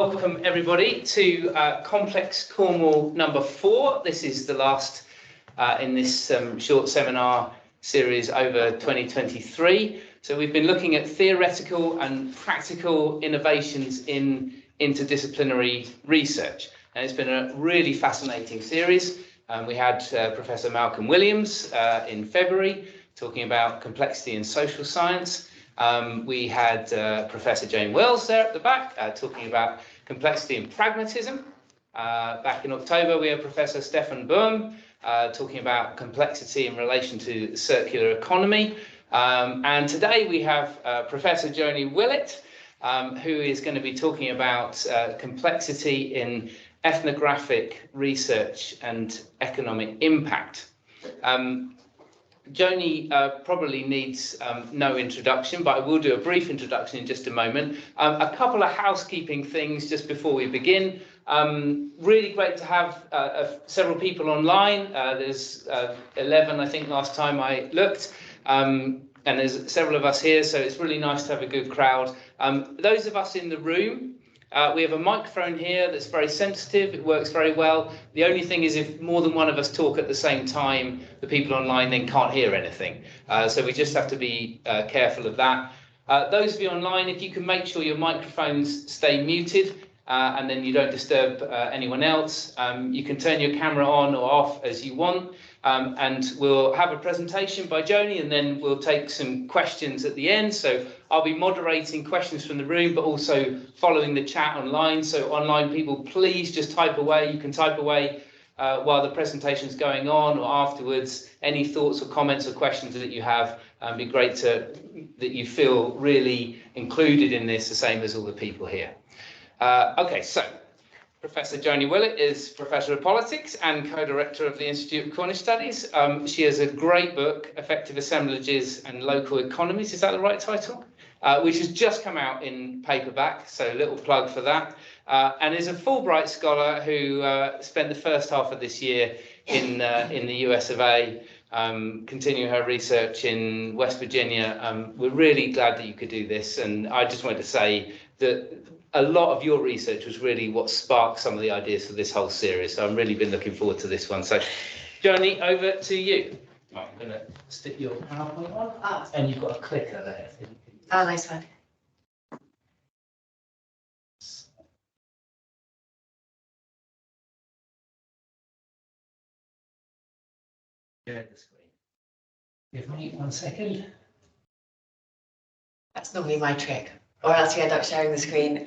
Welcome everybody to Complex Cornwall number 4. This is the last in this short seminar series over 2023. So we've been looking at theoretical and practical innovations in interdisciplinary research. And it's been a really fascinating series. We had Professor Malcolm Williams in February talking about complexity in social science. We had Professor Joanie Willett there at the back talking about complexity and pragmatism. Back in October, we had Professor Stefan Boehm talking about complexity in relation to circular economy. And today we have Professor Joanie Willett, who is going to be talking about complexity in ethnographic research and economic impact. Joanie probably needs no introduction, but I will do a brief introduction in just a moment. A couple of housekeeping things just before we begin. Really great to have several people online. There's 11, I think, last time I looked. And there's several of us here, so it's really nice to have a good crowd. Those of us in the room, we have a microphone here that's very sensitive. It works very well. The only thing is if more than one of us talk at the same time, the people online then can't hear anything. So we just have to be careful of that. Those of you online, if you can make sure your microphones stay muted and then you don't disturb anyone else. You can turn your camera on or off as you want. And we'll have a presentation by Joanie and then we'll take some questions at the end. So I'll be moderating questions from the room, but also following the chat online. So online people, please just type away. You can type away while the presentation's going on or afterwards. Any thoughts or comments or questions that you have, it'd be great that you feel really included in this, the same as all the people here. Okay, so Professor Joanie Willett is Professor of Politics and co-director of the Institute of Cornish Studies. She has a great book, Effective Assemblages and Local Economies, is that the right title? Which has just come out in paperback, so a little plug for that. And is a Fulbright scholar who spent the first half of this year in the US of A, continuing her research in West Virginia. We're really glad that you could do this, and I just wanted to say that a lot of your research was really what sparked some of the ideas for this whole series. So I've really been looking forward to this one. So, Joanie, over to you. I'm going to stick your PowerPoint on, and you've got a clicker there. Oh, nice one. Share the screen. Give me 1 second. That's normally my trick. Or else you end up sharing the screen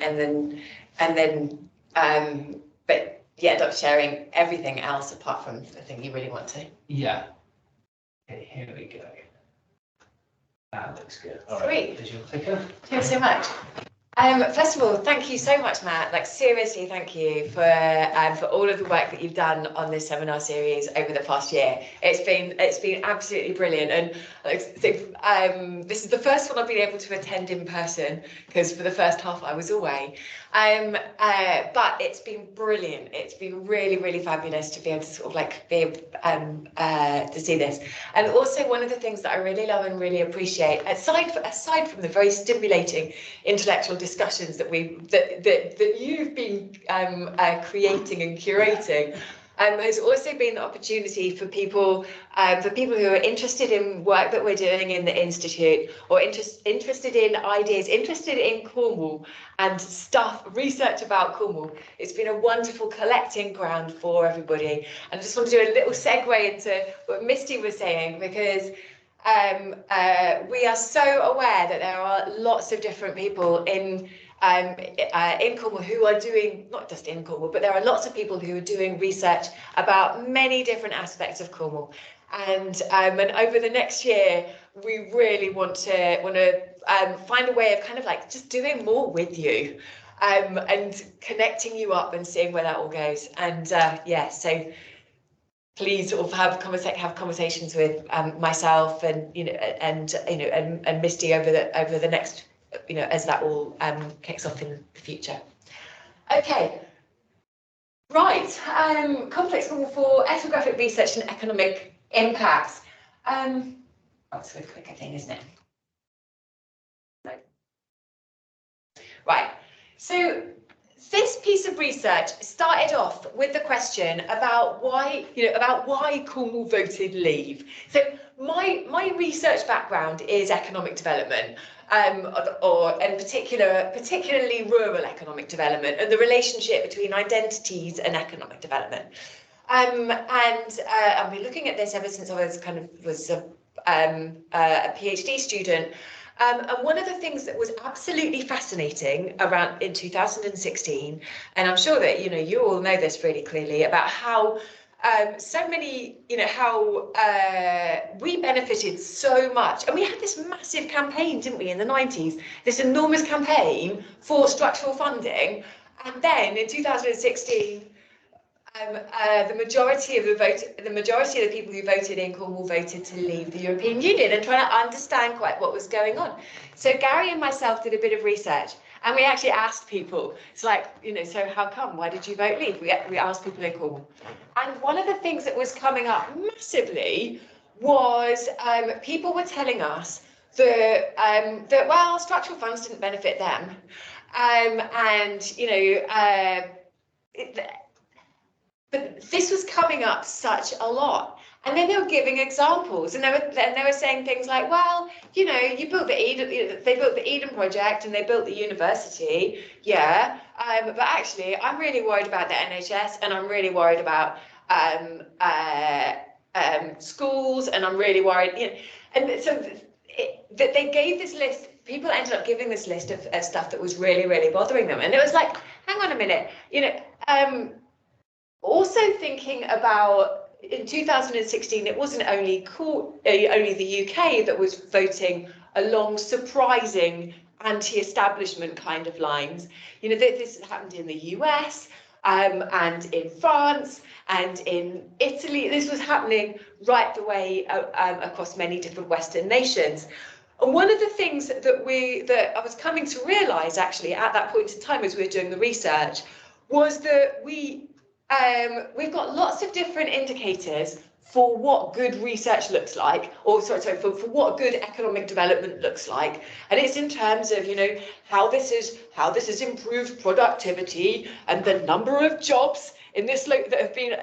but you end up sharing everything else apart from the thing you really want to. Yeah. Okay, here we go. That looks good. All Sweet. Right, visual clicker. Thanks so much. First of all, thank you so much, Matt. Like seriously, thank you for all of the work that you've done on this seminar series over the past year. It's been absolutely brilliant, and this is the first one I've been able to attend in person because for the first half I was away. But it's been brilliant. It's been really, really fabulous to be able to sort of like be able to see this. And also one of the things that I really love and really appreciate, aside from the very stimulating intellectual discussions that you've been creating and curating, has also been the opportunity for people who are interested in work that we're doing in the Institute or interested in ideas, interested in Cornwall and research about Cornwall. It's been a wonderful collecting ground for everybody. And I just want to do a little segue into what Misty was saying, because we are so aware that there are lots of different people in Cornwall who are doing, not just in Cornwall, but there are lots of people who are doing research about many different aspects of Cornwall. And over the next year, we really want to find a way of kind of like just doing more with you and connecting you up and seeing where that all goes. And yeah, so please sort of have conversations with myself and and Misty over the next, as that all kicks off in the future. Okay, right. Complex Cornwall for ethnographic research and economic impacts. That's a quicker thing, isn't it? No. Right. So this piece of research started off with the question about why, Cornwall voted leave. So my research background is economic development, and particularly rural economic development, and the relationship between identities and economic development. And I've been looking at this ever since I was a PhD student. And one of the things that was absolutely fascinating around in 2016, and I'm sure that you all know this really clearly, about how so many, how we benefited so much, and we had this massive campaign, didn't we, in the 90s, this enormous campaign for structural funding, and then in 2016. The majority of the people who voted in Cornwall voted to leave the European Union, and trying to understand quite what was going on. So Gary and myself did a bit of research, and we actually asked people. It's like, so how come? Why did you vote leave? We asked people in Cornwall, and one of the things that was coming up massively was people were telling us that well, structural funds didn't benefit them, but this was coming up such a lot. And then they were giving examples, and they were saying things like, well, you built they built the Eden project and they built the university, yeah, but actually I'm really worried about the NHS, and I'm really worried about schools, and I'm really worried, and so that they gave this list. People ended up giving this list of stuff that was really, really bothering them, and it was like, hang on a minute, also thinking about in 2016, it wasn't only the UK that was voting along surprising anti-establishment kind of lines. This happened in the US and in France and in Italy. This was happening right the way across many different Western nations. And one of the things that I was coming to realise actually at that point in time as we were doing the research was that we've got lots of different indicators for what good research looks like, or for what good economic development looks like, and it's in terms of how this has improved productivity and the number of jobs in this that have been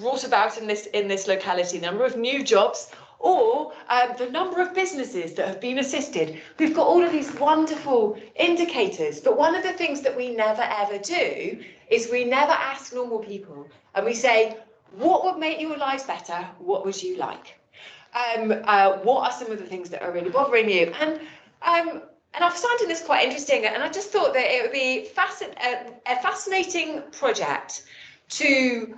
brought about in this locality, the number of new jobs, or the number of businesses that have been assisted. We've got all of these wonderful indicators, but one of the things that we never ever do is we never ask normal people, and we say, what would make your lives better? What would you like? What are some of the things that are really bothering you? And I've found this quite interesting, and I just thought that it would be a fascinating project to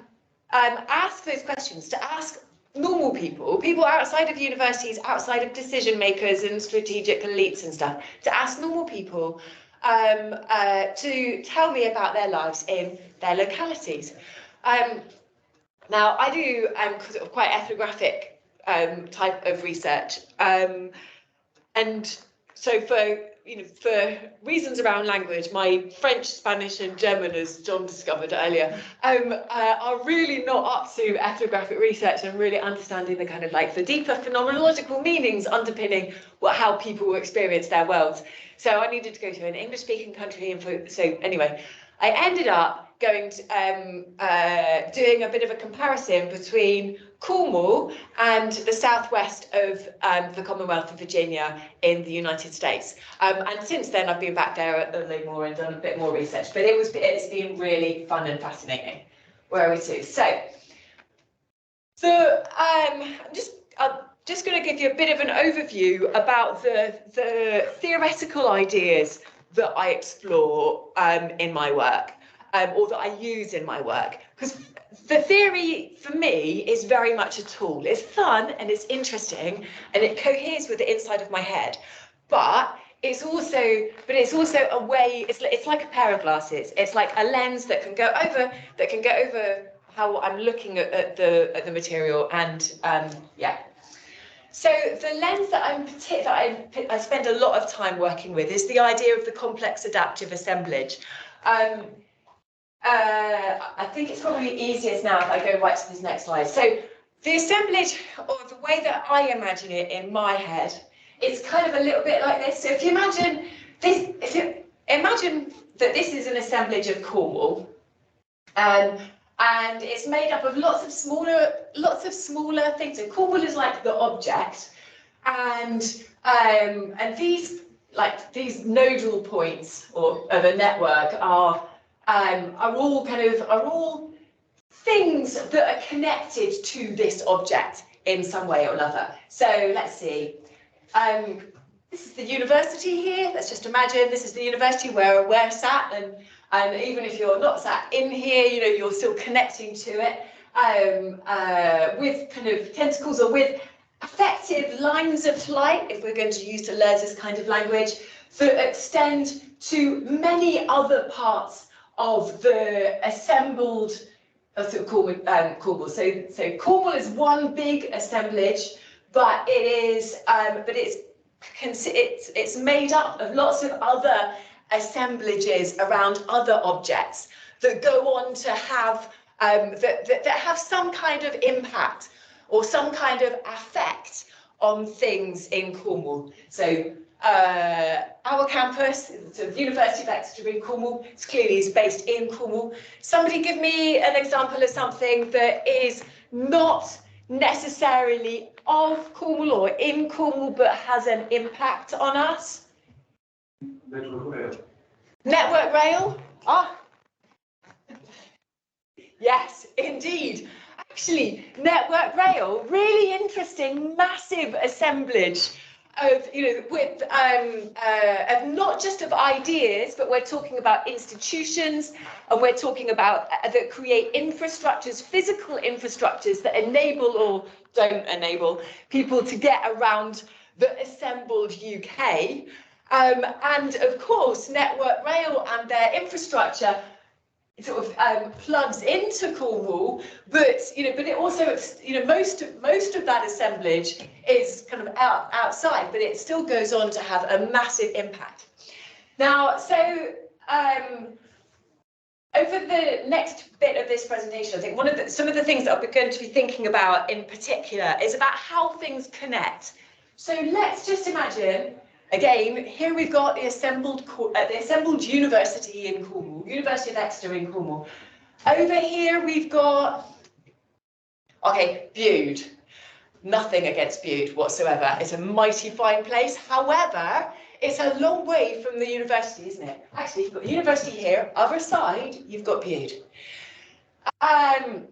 ask those questions, to ask normal people outside of universities, outside of decision makers and strategic elites and stuff, to ask normal people to tell me about their lives in their localities. Now, I do sort of quite ethnographic type of research, and so for reasons around language, my French, Spanish, and German, as John discovered earlier, are really not up to ethnographic research and really understanding the kind of the deeper phenomenological meanings underpinning how people experience their worlds. So I needed to go to an English-speaking country, and so anyway, I ended up going to, doing a bit of a comparison between Cornwall and the southwest of the Commonwealth of Virginia in the United States. And since then, I've been back there a little more and done a bit more research. But it's been really fun and fascinating. Where are we to? So I'm just going to give you a bit of an overview about the theoretical ideas that I explore in my work, or that I use in my work. Because the theory, for me, is very much a tool. It's fun and it's interesting and it coheres with the inside of my head. But it's also a way. It's like a pair of glasses. It's like a lens that can go over how I'm looking at the material, and yeah. So the lens that I spend a lot of time working with is the idea of the complex adaptive assemblage. I think it's probably easiest now if I go right to this next slide. So the assemblage, or the way that I imagine it in my head, it's kind of a little bit like this. So if you imagine this, imagine that this is an assemblage of Cornwall, and it's made up of lots of smaller things. So Cornwall is like the object, and these nodal points of a network are all things that are connected to this object in some way or another. So let's see. This is the university here. Let's just imagine this is the university where we're sat, and even if you're not sat in here, you know, you're still connecting to it with kind of tentacles or with effective lines of flight, if we're going to use Deleuze's kind of language, that extend to many other parts of the assembled Cornwall. So Cornwall is one big assemblage, but it's made up of lots of other assemblages around other objects that go on to have that have some kind of impact or some kind of effect on things in Cornwall. So our campus, the University of Exeter in Cornwall, clearly is based in Cornwall. Somebody give me an example of something that is not necessarily of Cornwall or in Cornwall, but has an impact on us. Network rail. Network rail? Ah. Yes, indeed. Actually, Network Rail, really interesting, massive assemblage of, with of not just of ideas, but we're talking about institutions, and we're talking about that create infrastructures, physical infrastructures that enable or don't enable people to get around the assembled UK. And of course, Network Rail and their infrastructure sort of plugs into Cornwall, but it also, most of that assemblage is kind of outside, but it still goes on to have a massive impact. Now, so over the next bit of this presentation, I think some of the things that we're going to be thinking about in particular is about how things connect. So let's just imagine. Again, here we've got the assembled university in Cornwall, University of Exeter in Cornwall. Over here we've got, Bude. Nothing against Bude whatsoever. It's a mighty fine place. However, it's a long way from the university, isn't it? Actually, you've got the university here. Other side, you've got Bude. How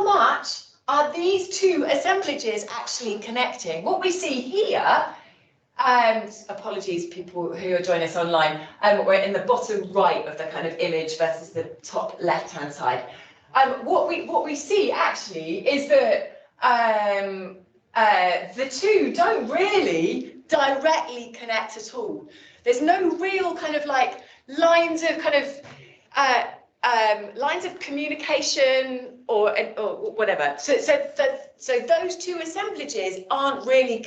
much are these two assemblages actually connecting? What we see here, apologies people who are joining us online, we're in the bottom right of the kind of image versus the top left hand side. What we see actually is that the two don't really directly connect at all. There's no real kind of like lines of communication or whatever. So those two assemblages aren't really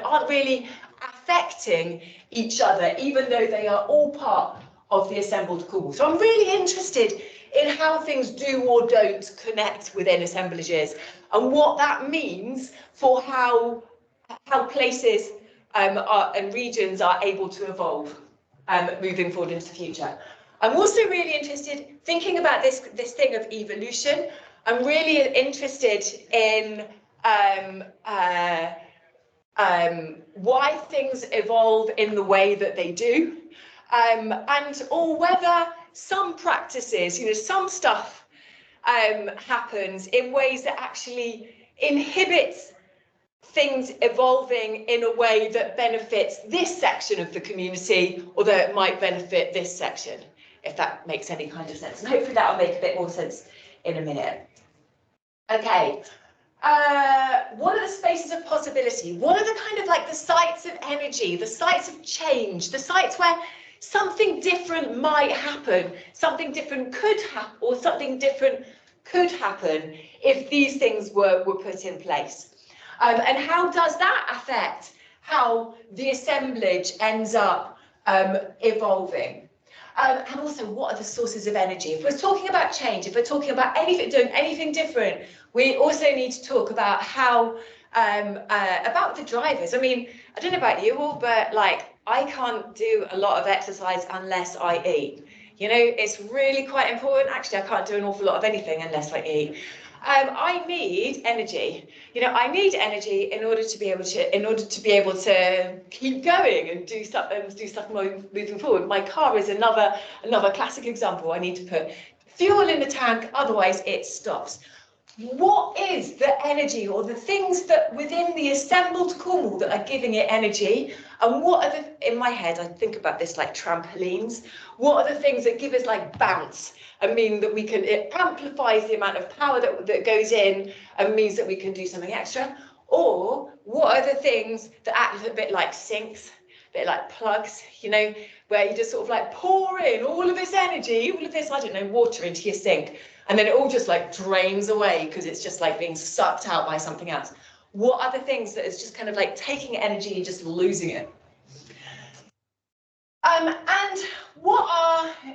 aren't really affecting each other, even though they are all part of the assembled Cornwall. So I'm really interested in how things do or don't connect within assemblages and what that means for how places and regions are able to evolve moving forward into the future. I'm also really interested, thinking about this thing of evolution. I'm really interested in why things evolve in the way that they do, or whether some practices, some stuff happens in ways that actually inhibits things evolving in a way that benefits this section of the community, although it might benefit this section, if that makes any kind of sense. And hopefully that will make a bit more sense in a minute. Okay, what are the spaces of possibility? What are the kind of like the sites of energy, the sites of change, the sites where something different might happen, something different could happen, or something different could happen if these things were put in place? And how does that affect how the assemblage ends up evolving? And also, what are the sources of energy? If we're talking about change, if we're talking about doing anything different, we also need to talk about how, about the drivers. I mean, I don't know about you all, but like, I can't do a lot of exercise unless I eat. You know, it's really quite important. Actually, I can't do an awful lot of anything unless I eat. I need energy. You know, I need energy in order to be able to keep going and do stuff moving forward. My car is another classic example. I need to put fuel in the tank, otherwise it stops. What is the energy or the things that within the assembled Cornwall that are giving it energy? And what are in my head, I think about this like trampolines. What are the things that give us like bounce and mean that it amplifies the amount of power that goes in and means that we can do something extra? Or what are the things that act a bit like sinks, a bit like plugs, you know, where you just sort of like pour in all of this energy, all of this, I don't know, water into your sink, and then it all just like drains away because it's just like being sucked out by something else. What are the things that is just kind of like taking energy and just losing it? And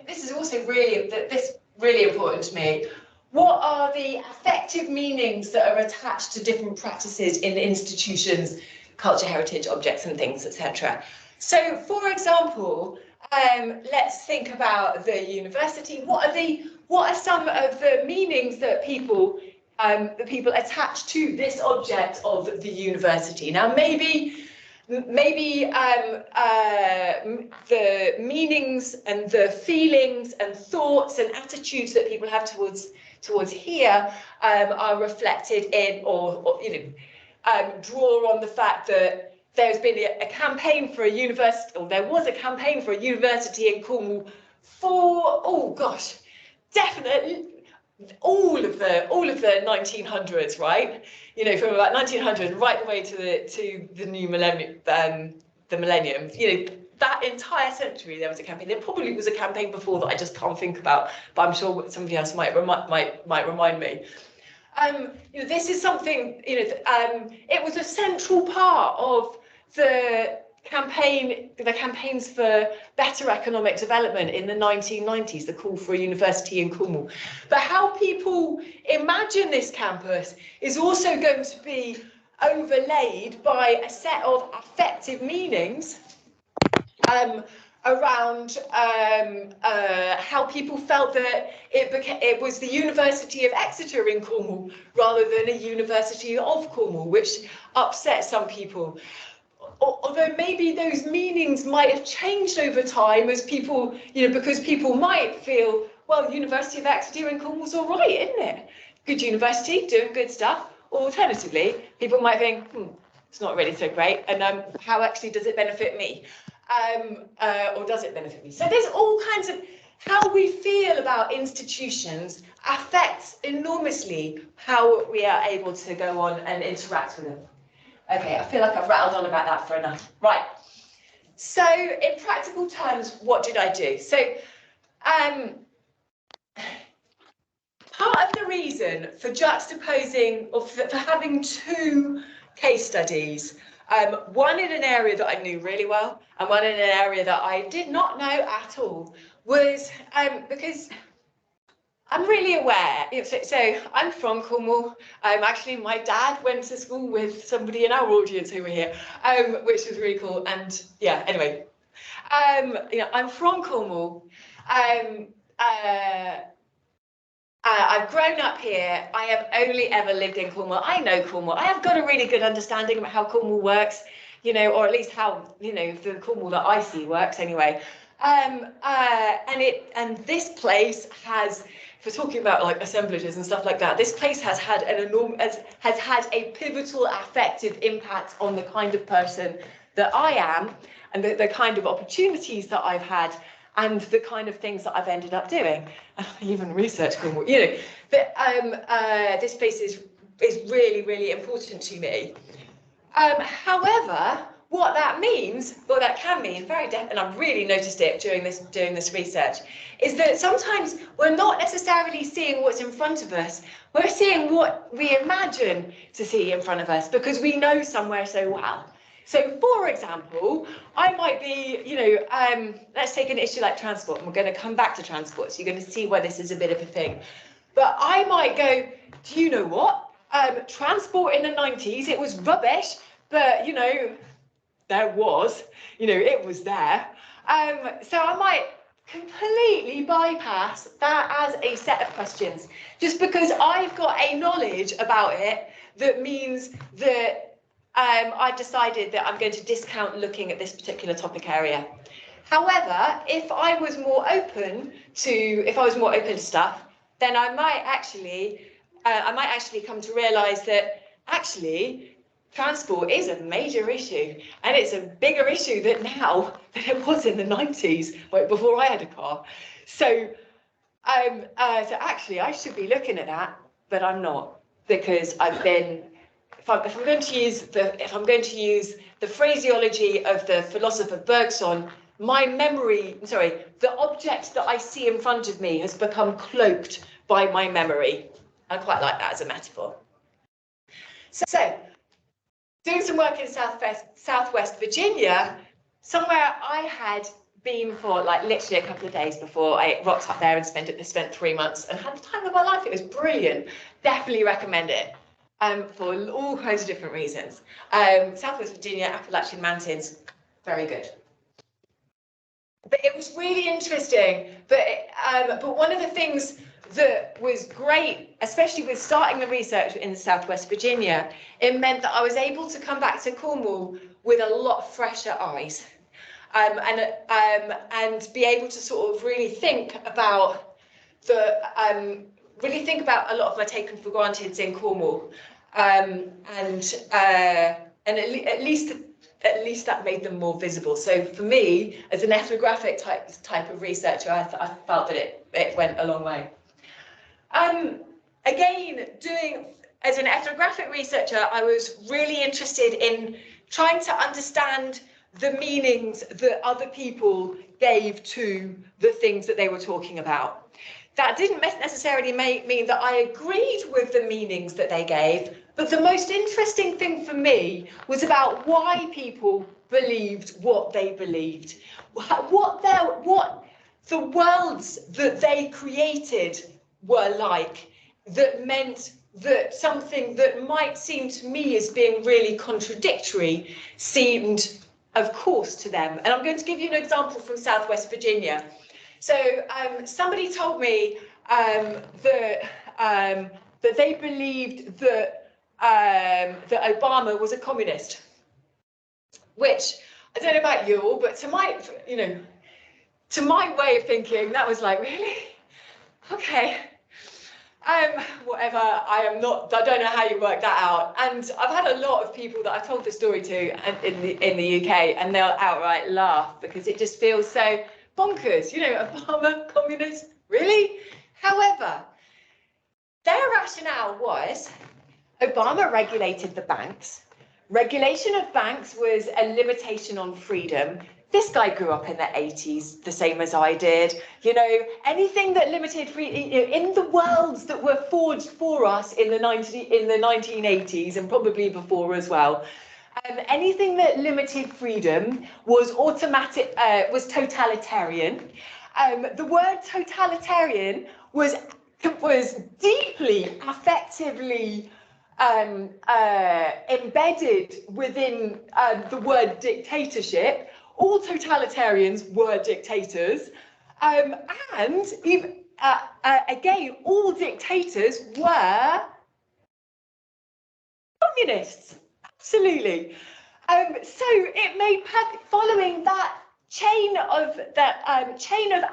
this is also really important to me, what are the affective meanings that are attached to different practices in institutions, culture, heritage, objects and things, etc. So, for example, let's think about the university. What are some of the meanings that people attach to this object of the university? Now, maybe the meanings and the feelings and thoughts and attitudes that people have towards here are reflected in, or draw on the fact that there's been a campaign for a university, or there was a campaign for a university in Cornwall for, oh gosh, definitely all of the 1900s, right? You know, from about 1900 right the way to the new millennium, the millennium. You know, that entire century there was a campaign. There probably was a campaign before that I just can't think about, but I'm sure somebody else might remind me. You know, this is something, you know, it was a central part of the campaigns for better economic development in the 1990s, the call for a university in Cornwall. But how people imagine this campus is also going to be overlaid by a set of affective meanings around how people felt that it was the University of Exeter in Cornwall rather than a University of Cornwall, which upset some people. Although maybe those meanings might have changed over time as people, you know, because people might feel, well, University of Exeter in Cornwall's all right, isn't it? Good university, doing good stuff. Or alternatively, people might think, it's not really so great, and how actually does it benefit me? Or does it benefit me? So there's all kinds of, how we feel about institutions affects enormously how we are able to go on and interact with them. Okay, I feel like I've rattled on about that for enough. Right. So in practical terms, what did I do? So part of the reason for juxtaposing, or for having two case studies, one in an area that I knew really well and one in an area that I did not know at all, was because I'm really aware. So I'm from Cornwall. Actually, my dad went to school with somebody in our audience who were here, which was really cool. And yeah, anyway, you know, I'm from Cornwall. I've grown up here. I have only ever lived in Cornwall. I know Cornwall. I have got a really good understanding of how Cornwall works, you know, or at least how, you know, the Cornwall that I see works anyway. And this place has, if we're talking about like assemblages and stuff like that, this place has had a pivotal affective impact on the kind of person that I am, and the kind of opportunities that I've had, and the kind of things that I've ended up doing. I even research Cornwall, you know. But this place is really, really important to me. However, what that means, what that can mean, and I've really noticed it doing this research, is that sometimes we're not necessarily seeing what's in front of us. We're seeing what we imagine to see in front of us because we know somewhere so well. So, for example, I might be, you know, let's take an issue like transport, and we're going to come back to transport, so you're going to see why this is a bit of a thing. But I might go, do you know what? Transport in the 90s, it was rubbish, but, you know, there was, you know, it was there. So I might completely bypass that as a set of questions, just because I've got a knowledge about it that means that I've decided that I'm going to discount looking at this particular topic area. However, if I was more open to stuff, then I might actually come to realise that actually transport is a major issue, and it's a bigger issue now than it was in the 90s, like before I had a car. So, so actually, I should be looking at that, but I'm not, because I've been. If I'm going to use the phraseology of the philosopher Bergson, the object that I see in front of me has become cloaked by my memory. I quite like that as a metaphor. So, doing some work in Southwest Virginia, somewhere I had been for like literally a couple of days before I rocked up there and spent 3 months and had the time of my life. It was brilliant. Definitely recommend it for all kinds of different reasons. Southwest Virginia, Appalachian Mountains, very good. But it was really interesting. But one of the things that was great, especially with starting the research in Southwest Virginia, it meant that I was able to come back to Cornwall with a lot fresher eyes, and be able to sort of really think about a lot of my taken for granted in Cornwall, and at least that made them more visible. So for me, as an ethnographic type of researcher, I felt that it went a long way. Again, as an ethnographic researcher, I was really interested in trying to understand the meanings that other people gave to the things that they were talking about. That didn't necessarily mean that I agreed with the meanings that they gave, but the most interesting thing for me was about why people believed what they believed, what the worlds that they created were like, that meant that something that might seem to me as being really contradictory seemed of course to them. And I'm going to give you an example from Southwest Virginia. So somebody told me that they believed that Obama was a communist, which I don't know about you all, but to my way of thinking, that was like, really? Okay. Whatever, I don't know how you work that out. And I've had a lot of people that I've told the story to in the UK, and they'll outright laugh because it just feels so bonkers. You know, Obama, communist, really? However, their rationale was Obama regulated the banks. Regulation of banks was a limitation on freedom. This guy grew up in the 80s, the same as I did. You know, anything that limited freedom, in the worlds that were forged for us in the 1980s and probably before as well, anything that limited freedom was was totalitarian. The word totalitarian was deeply affectively embedded within the word dictatorship. All totalitarians were dictators, and even again, all dictators were communists. Absolutely. So it made perfect, following that chain of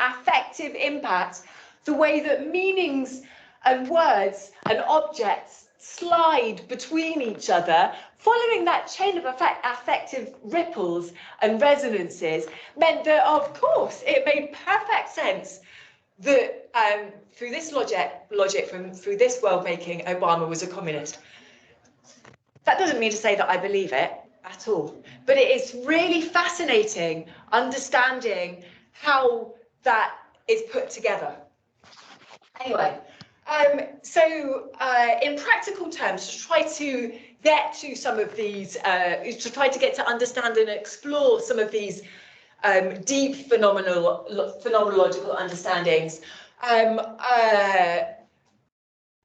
affective impact, the way that meanings and words and objects slide between each other, following that chain of affective ripples and resonances, meant that, of course, it made perfect sense that through this logic through this world making, Obama was a communist. That doesn't mean to say that I believe it at all, but it is really fascinating understanding how that is put together. Anyway, so in practical terms, to try to get to some of these, to understand and explore some of these deep phenomenological understandings,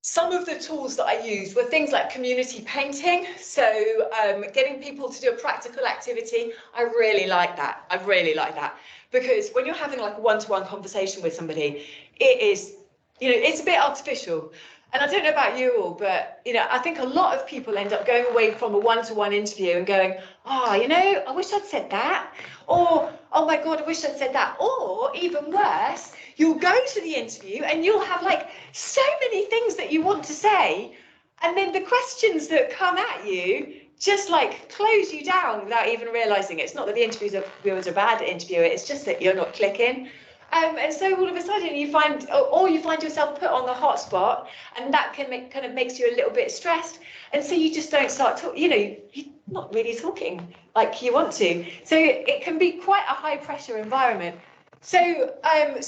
Some of the tools that I used were things like community painting. So getting people to do a practical activity. I really like that. I really like that. Because when you're having like a one-to-one conversation with somebody, it is, you know, it's a bit artificial. And I don't know about you all, but, you know, I think a lot of people end up going away from a one-to-one interview and going, oh, you know, I wish I'd said that. Or, oh my God, I wish I'd said that. Or even worse, you'll go to the interview and you'll have like so many things that you want to say. And then the questions that come at you just like close you down without even realizing it. It's not that the interviewers are bad at interview, it's just that you're not clicking. And so all of a sudden you find yourself put on the hot spot, and that can kind of makes you a little bit stressed. And so you just don't start talking, you know, you're not really talking like you want to. So it can be quite a high pressure environment. So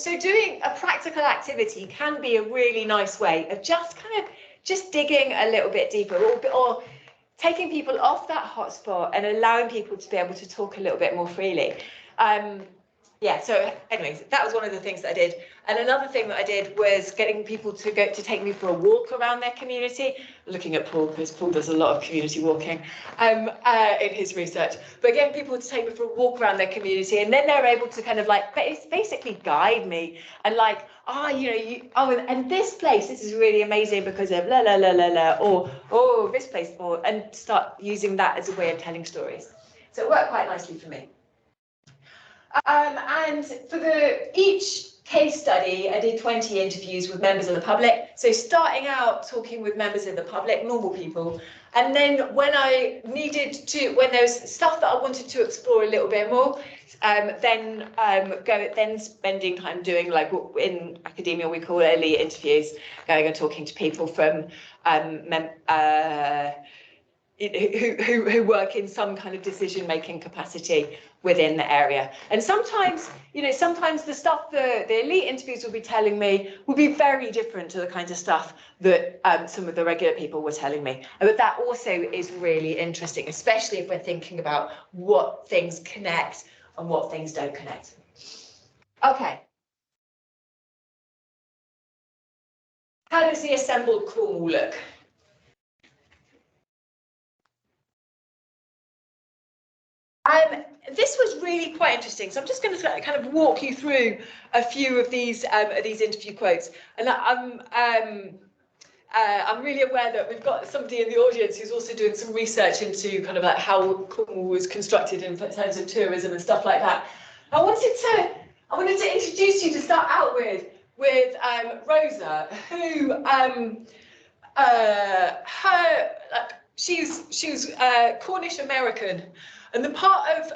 doing a practical activity can be a really nice way of just digging a little bit deeper, or taking people off that hotspot and allowing people to be able to talk a little bit more freely. Yeah, so anyways, that was one of the things that I did. And another thing that I did was getting people to take me for a walk around their community. Looking at Paul, because Paul does a lot of community walking in his research. But getting people to take me for a walk around their community, and then they're able to kind of like basically guide me and like, and this place, this is really amazing because of la la la la la, or oh, this place, and start using that as a way of telling stories. So it worked quite nicely for me. And for each case study, I did 20 interviews with members of the public. So starting out talking with members of the public, normal people, and then when there's stuff that I wanted to explore a little bit more, then spending time doing, like in academia we call elite interviews, going and talking to people from who work in some kind of decision-making capacity within the area. And sometimes the stuff the elite interviews will be telling me will be very different to the kinds of stuff that some of the regular people were telling me. But that also is really interesting, especially if we're thinking about what things connect and what things don't connect. Okay. How does the assembled Cornwall look? This was really quite interesting. So I'm just going to kind of walk you through a few of these interview quotes. And I'm really aware that we've got somebody in the audience who's also doing some research into kind of like how Cornwall was constructed in terms of tourism and stuff like that. I wanted to introduce you to start out with Rosa, who she was Cornish American. And the part of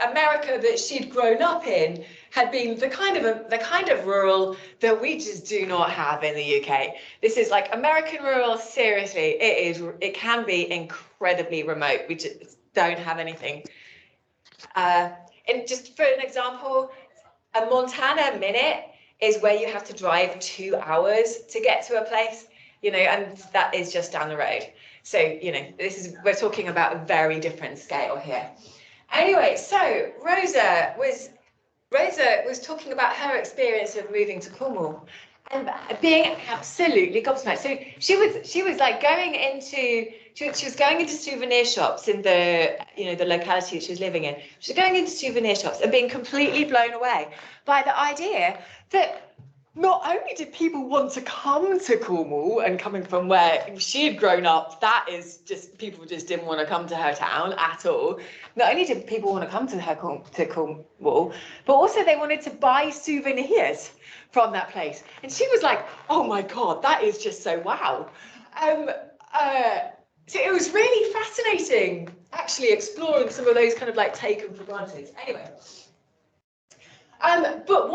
America that she'd grown up in had been the kind of rural that we just do not have in the UK. This is like American rural. Seriously, it can be incredibly remote. We just don't have anything. And just for an example, a Montana minute is where you have to drive 2 hours to get to a place, you know, and that is just down the road. So, you know, we're talking about a very different scale here. Anyway, so Rosa was talking about her experience of moving to Cornwall and being absolutely gobsmacked. So she was like going into souvenir shops in the locality that she was living in. She was going into souvenir shops and being completely blown away by the idea that not only did people want to come to Cornwall, and coming from where she had grown up, people just didn't want to come to her town at all. Not only did people want to come to Cornwall, but also they wanted to buy souvenirs from that place. And she was like, oh my God, that is just so wow. So it was really fascinating, actually exploring some of those kind of like taken for granted. Anyway, but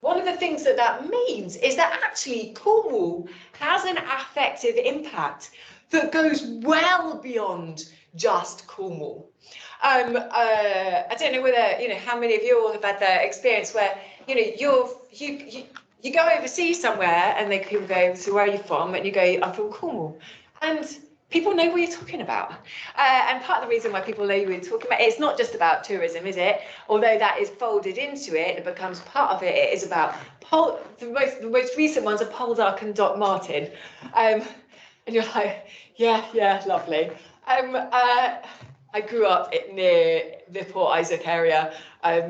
one of the things that means is that actually Cornwall has an affective impact that goes well beyond just Cornwall. I don't know whether, how many of you all have had that experience where, you go overseas somewhere and people go, so where are you from? And you go, I'm from Cornwall. And people know what you're talking about. And part of the reason why people know what you're talking about, it's not just about tourism, is it? Although that is folded into it, it becomes part of it. It is about the most recent ones are Poldark and Doc Martin, and you're like, yeah, lovely. I grew up near the Port Isaac area,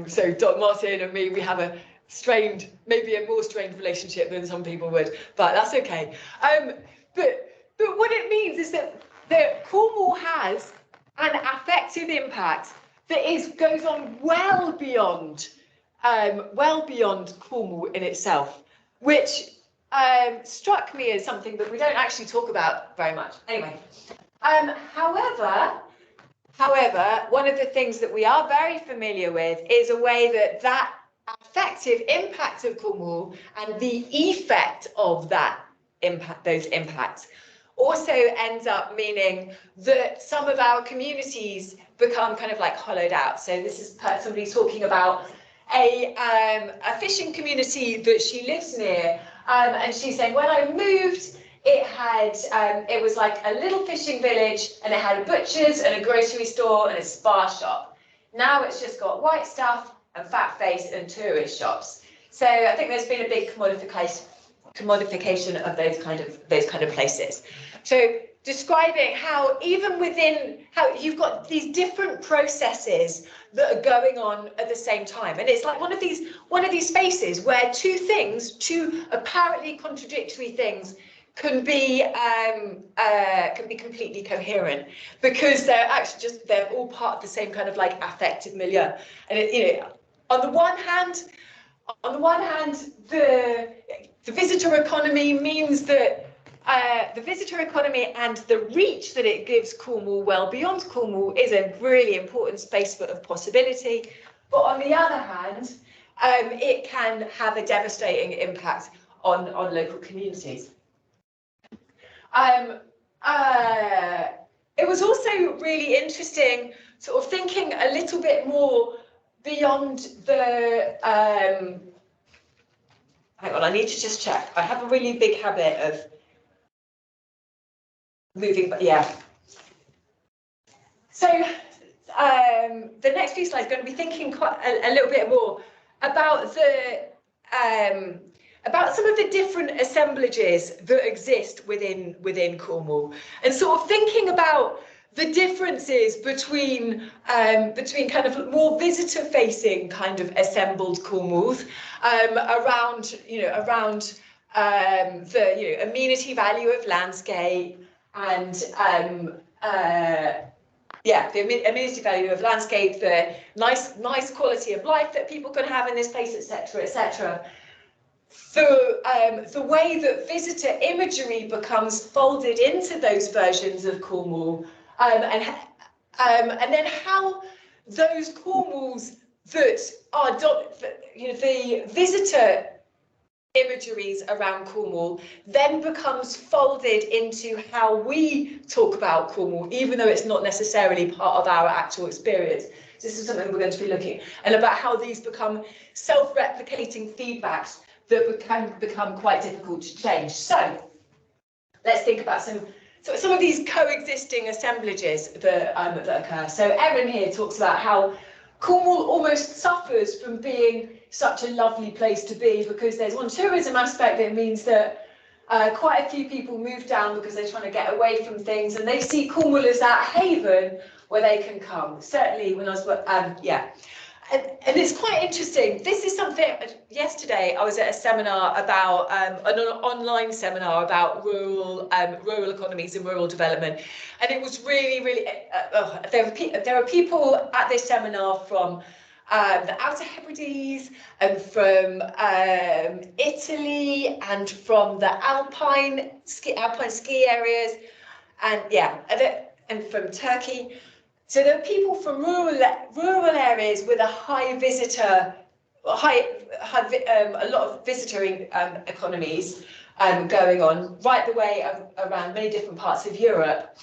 so Doc Martin and me, we have a strained, maybe a more strained relationship than some people would, but that's okay. But what it means is that Cornwall has an affective impact that goes on well beyond Cornwall in itself, which struck me as something that we don't actually talk about very much. Anyway, however, one of the things that we are very familiar with is a way that affective impact of Cornwall and the effect of those impacts also ends up meaning that some of our communities become kind of like hollowed out. So this is somebody talking about a fishing community that she lives near, and she's saying, when I moved, it was like a little fishing village, and it had a butcher's and a grocery store and a spa shop. Now it's just got white stuff and fat face and tourist shops. So I think there's been a big commodification of those kind of places. So describing how even within how you've got these different processes that are going on at the same time, and it's like one of these spaces where two apparently contradictory things can be completely coherent because they're all part of the same kind of like affective milieu. And on the one hand, the visitor economy means that the visitor economy and the reach that it gives Cornwall well beyond Cornwall is a really important space of possibility. But on the other hand, it can have a devastating impact on local communities. It was also really interesting sort of thinking a little bit more beyond the hang on, I need to just check. I have a really big habit of moving, but yeah. So the next few slides are going to be thinking quite a little bit more about about some of the different assemblages that exist within Cornwall, and sort of thinking about the differences between kind of more visitor-facing kind of assembled Cornwalls around the amenity value of landscape and the amenity value of landscape, the nice quality of life that people can have in this place, etc., etc. The way that visitor imagery becomes folded into those versions of Cornwall, and then how those Cornwalls that are the visitor imageries around Cornwall then becomes folded into how we talk about Cornwall, even though it's not necessarily part of our actual experience. So this is something we're going to be looking at, and about how these become self-replicating feedbacks that can become quite difficult to change. So let's think about some of these coexisting assemblages that occur. So Erin here talks about how Cornwall almost suffers from being such a lovely place to be because there's one tourism aspect that means that quite a few people move down because they're trying to get away from things, and they see Cornwall as that haven where they can come. Certainly when I was, and it's quite interesting. This is something, yesterday I was at a seminar about, an online seminar about rural economies and rural development. And it was really, there are people at this seminar from the Outer Hebrides and from Italy and from the Alpine ski areas, and from Turkey. So there are people from rural areas with a a lot of visiting economies going on right the way around many different parts of Europe,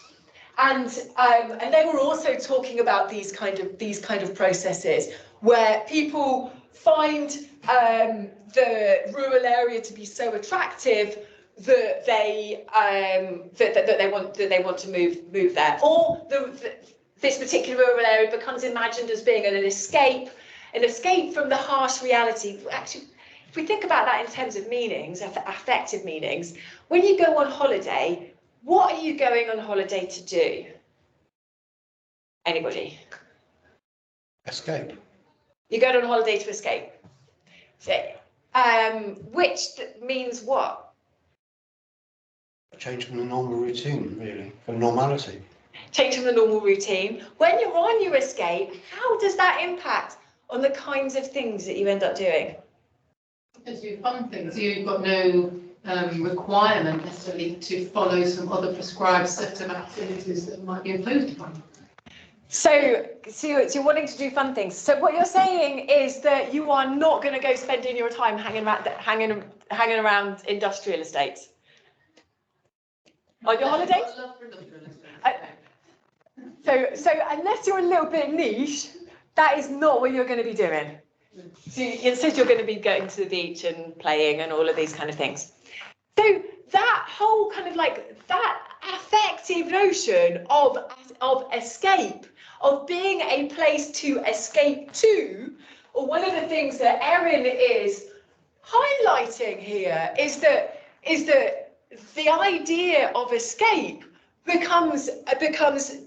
and they were also talking about these kind of processes where people find the rural area to be so attractive that they want to move there, or this particular rural area becomes imagined as being an escape from the harsh reality. Actually, if we think about that in terms of meanings, affective meanings, when you go on holiday, what are you going on holiday to do? Anybody? Escape. You go on holiday to escape. So, which means what? Change from the normal routine, really, from normality. Change from the normal routine. When you're on your escape, how does that impact on the kinds of things that you end up doing? Because you do fun things, you've got no requirement necessarily to follow some other prescribed set of activities that might be imposed upon you. So you're wanting to do fun things. So what you're saying is that you are not going to go spending your time hanging around industrial estates on your holidays. I love industrial estates. So unless you're a little bit niche, that is not what you're going to be doing. So instead you're going to be going to the beach and playing and all of these kind of things. So that whole kind of like that affective notion of escape, of being a place to escape to, or one of the things that Erin is highlighting here is that the idea of escape becomes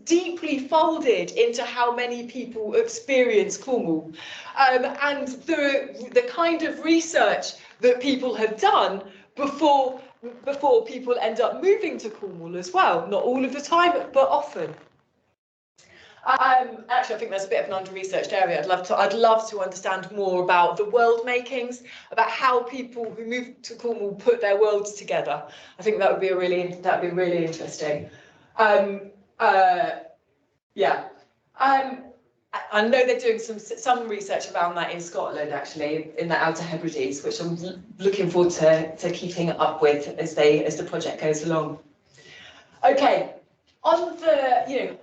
deeply folded into how many people experience Cornwall, and the kind of research that people have done before people end up moving to Cornwall as well. Not all of the time, but often. Actually, I think that's a bit of an under-researched area. I'd love to understand more about the world makings, about how people who move to Cornwall put their worlds together. I think that would be really interesting. Yeah. I know they're doing some research around that in Scotland, actually, in the Outer Hebrides, which I'm looking forward to keeping up with as the project goes along. Okay, on the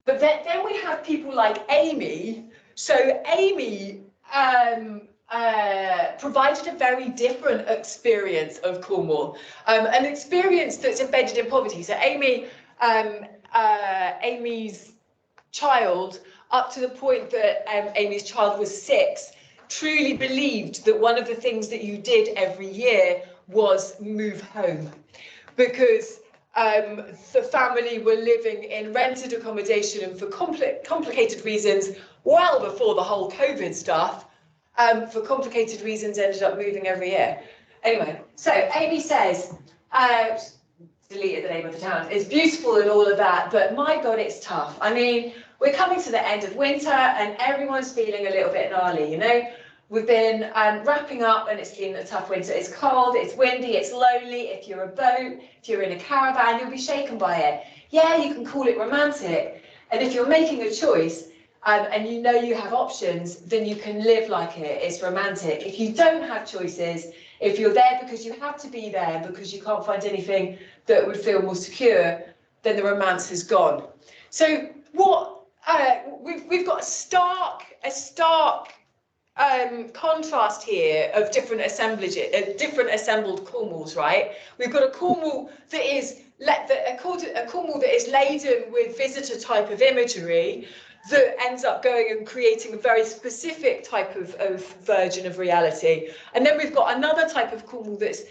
but then we have people like Amy. So Amy provided a very different experience of Cornwall, an experience that's embedded in poverty. So Amy's child, up to the point that Amy's child was 6, truly believed that one of the things that you did every year was move home, because the family were living in rented accommodation, and for complicated reasons, well before the whole COVID stuff, for complicated reasons ended up moving every year. Anyway, so Amy says, deleted the name of the town, it's beautiful and all of that, but my God, it's tough. I mean, we're coming to the end of winter and everyone's feeling a little bit gnarly, you know? We've been wrapping up and it's been a tough winter. It's cold, it's windy, it's lonely. If you're a boat, if you're in a caravan, you'll be shaken by it. Yeah, you can call it romantic. And if you're making a choice and you know you have options, then you can live like it. It's romantic. If you don't have choices, if you're there because you have to be there, because you can't find anything that would feel more secure, then the romance has gone. So what we've got a stark contrast here of different assembled Cornwalls, right? We've got a Cornwall that is a Cornwall that is laden with visitor type of imagery that ends up going and creating a very specific type of version of reality. And then we've got another type of Cornwall that's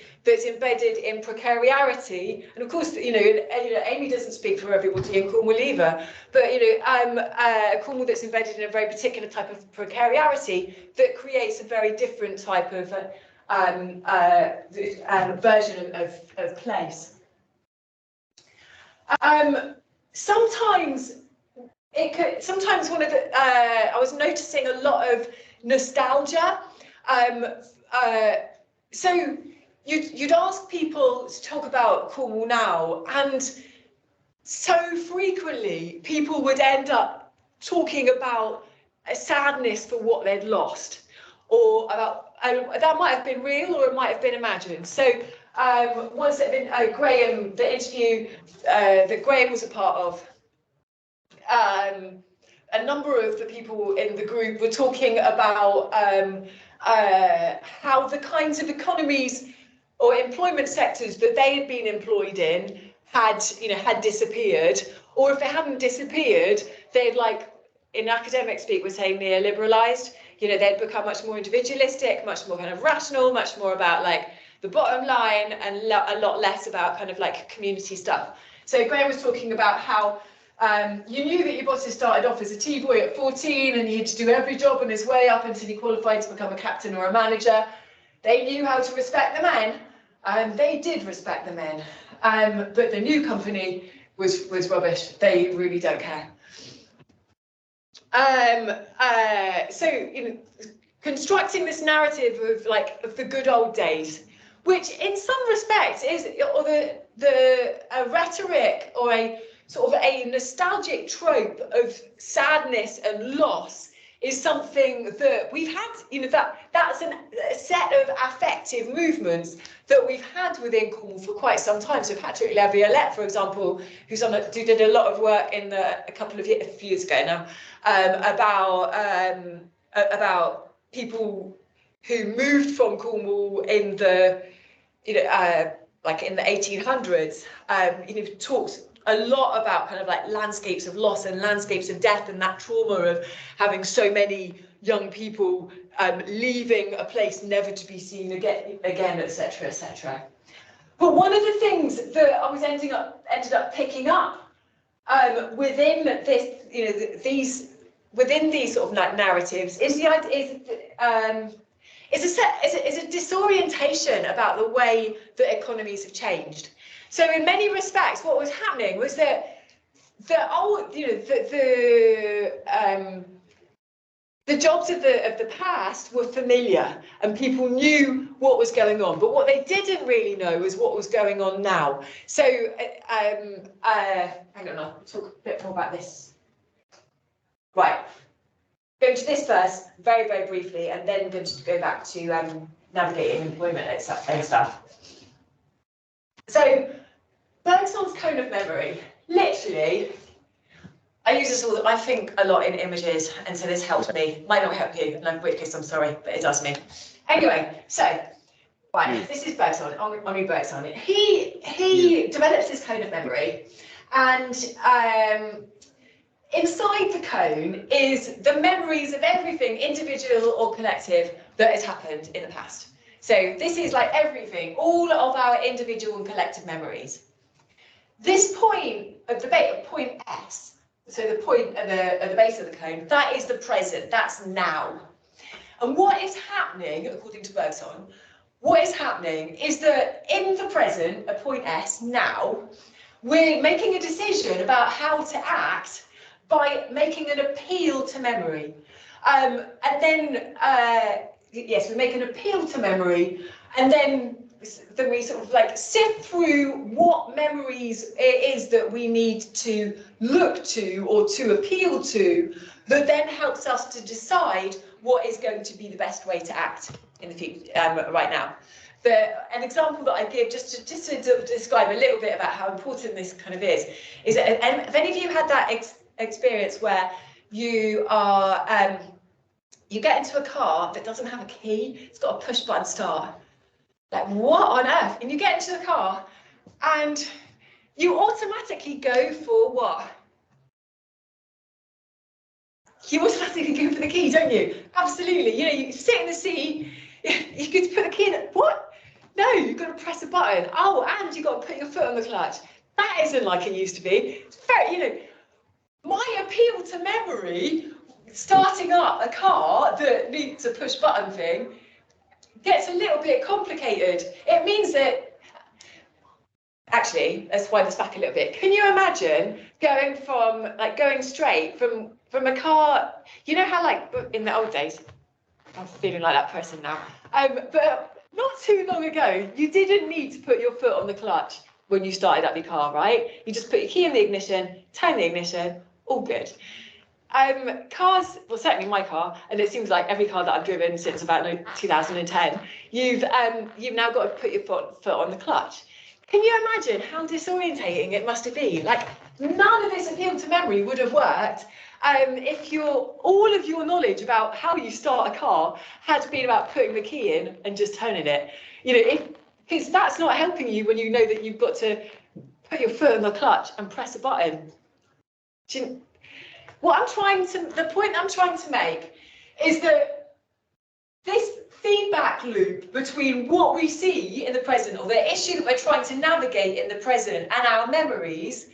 embedded in precariety. And of course, Amy doesn't speak for everybody in Cornwall either, but a Cornwall that's embedded in a very particular type of precariety that creates a very different type of version of place. Sometimes one of the I was noticing a lot of nostalgia. So you'd ask people to talk about Cornwall now, and so frequently people would end up talking about a sadness for what they'd lost, or about that might have been real or it might have been imagined. So once it had been Graham, the interview that Graham was a part of, a number of the people in the group were talking about how the kinds of economies or employment sectors that they had been employed in had disappeared, or if they hadn't disappeared, they'd, like in academic speak, we're saying neoliberalized. you know, they'd become much more individualistic, much more kind of rational, much more about like the bottom line, and a lot less about kind of like community stuff. So Graham was talking about how you knew that your bosses started off as a tea boy at 14 and he had to do every job on his way up until he qualified to become a captain or a manager. They knew how to respect the men, and they did respect the men. But the new company was rubbish. They really don't care. So, you know, constructing this narrative of like of the good old days, which in some respects is a rhetoric or a sort of a nostalgic trope of sadness and loss, is something that we've had, you know, that's a set of affective movements that we've had within Cornwall for quite some time. So Patrick Levy-Willett, for example, who did a lot of work in a few years ago now, about people who moved from Cornwall in the, you know, like in the 1800s, you know, talks a lot about kind of like landscapes of loss and landscapes of death and that trauma of having so many young people leaving a place never to be seen again, etc., etc. But one of the things that I was ended up picking up within this, you know, within these sort of narratives is the idea is a disorientation about the way that economies have changed. So in many respects, what was happening was that the jobs of the past were familiar and people knew what was going on, but what they didn't really know was what was going on now. So hang on, I'll talk a bit more about this. Right, going to this first very, very briefly, and then going to go back to navigating employment and stuff. So Bergson's cone of memory, literally, I use this I think a lot in images, and so this helps me. Might not help you, and in which case I'm sorry, but it does me. Anyway, so, right, this is Bergson, Henri Bergson. He develops this cone of memory, and inside the cone is the memories of everything, individual or collective, that has happened in the past. So this is like everything, all of our individual and collective memories. This point of debate, point S, so the point at the base of the cone, that is the present, that's now. And what is happening, according to Bergson, what is happening is that in the present, at point S, now, we're making a decision about how to act by making an appeal to memory. And then, yes, we make an appeal to memory, and then we sort of like sift through what memories it is that we need to look to or to appeal to, that then helps us to decide what is going to be the best way to act in the future, right now. An example that I give, just to describe a little bit about how important this kind of is that, have any of you had that experience where you are, you get into a car that doesn't have a key, it's got a push button start. Like, what on earth? And you get into the car and you automatically go for what? You automatically go for the key, don't you? Absolutely. You know, you sit in the seat, you could put the key in. What? No, you've got to press a button. Oh, and you've got to put your foot on the clutch. That isn't like it used to be. It's very, you know, my appeal to memory, starting up a car that needs a push button thing, gets a little bit complicated. It means that, actually, let's wind this back a little bit. Can you imagine going straight from a car, you know how like in the old days, I'm feeling like that person now, but not too long ago, you didn't need to put your foot on the clutch when you started up your car, right? You just put your key in the ignition, turn the ignition, all good. Cars, well, certainly my car, and it seems like every car that I've driven since about 2010, you've now got to put your foot on the clutch. Can you imagine how disorientating it must have been? Like, none of this appeal to memory would have worked if all of your knowledge about how you start a car had been about putting the key in and just turning it. You know, because that's not helping you when you know that you've got to put your foot on the clutch and press a button. The point I'm trying to make is that feedback loop between what we see in the present, or the issue that we're trying to navigate in the present, and our memories.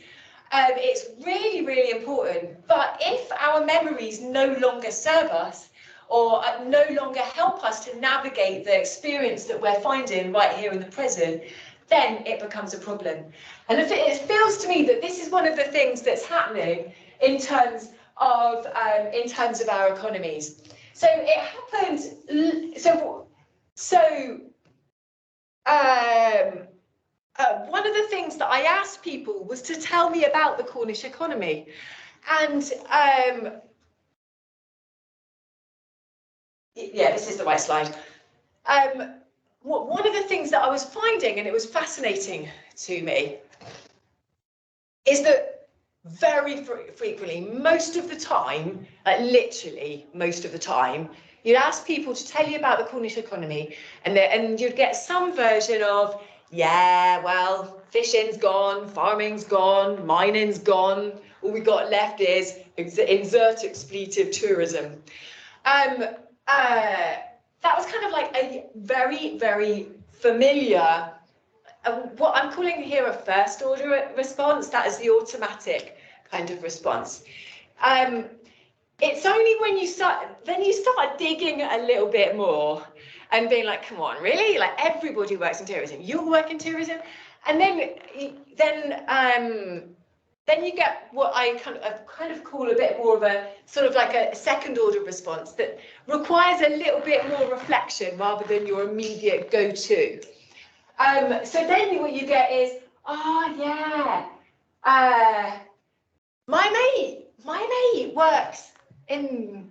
It's really, really important. But if our memories no longer serve us, or no longer help us to navigate the experience that we're finding right here in the present, then it becomes a problem. And it feels to me that this is one of the things that's happening in terms of our economies. So it happened. One of the things that I asked people was to tell me about the Cornish economy, and yeah, this is the right slide. One of the things that I was finding, and it was fascinating to me, is that very frequently, most of the time, literally most of the time, you'd ask people to tell you about the Cornish economy, and you'd get some version of, yeah, well, fishing's gone, farming's gone, mining's gone, all we got left is insert expletive tourism. That was kind of like a very, very familiar, what I'm calling here a first order response. That is the automatic kind of response. It's only when you start digging a little bit more and being like, come on, really? Like, everybody works in tourism. You work in tourism? And then you get what I kind of call a bit more of a sort of like a second order response that requires a little bit more reflection rather than your immediate go-to. So then what you get is, oh yeah, my mate works in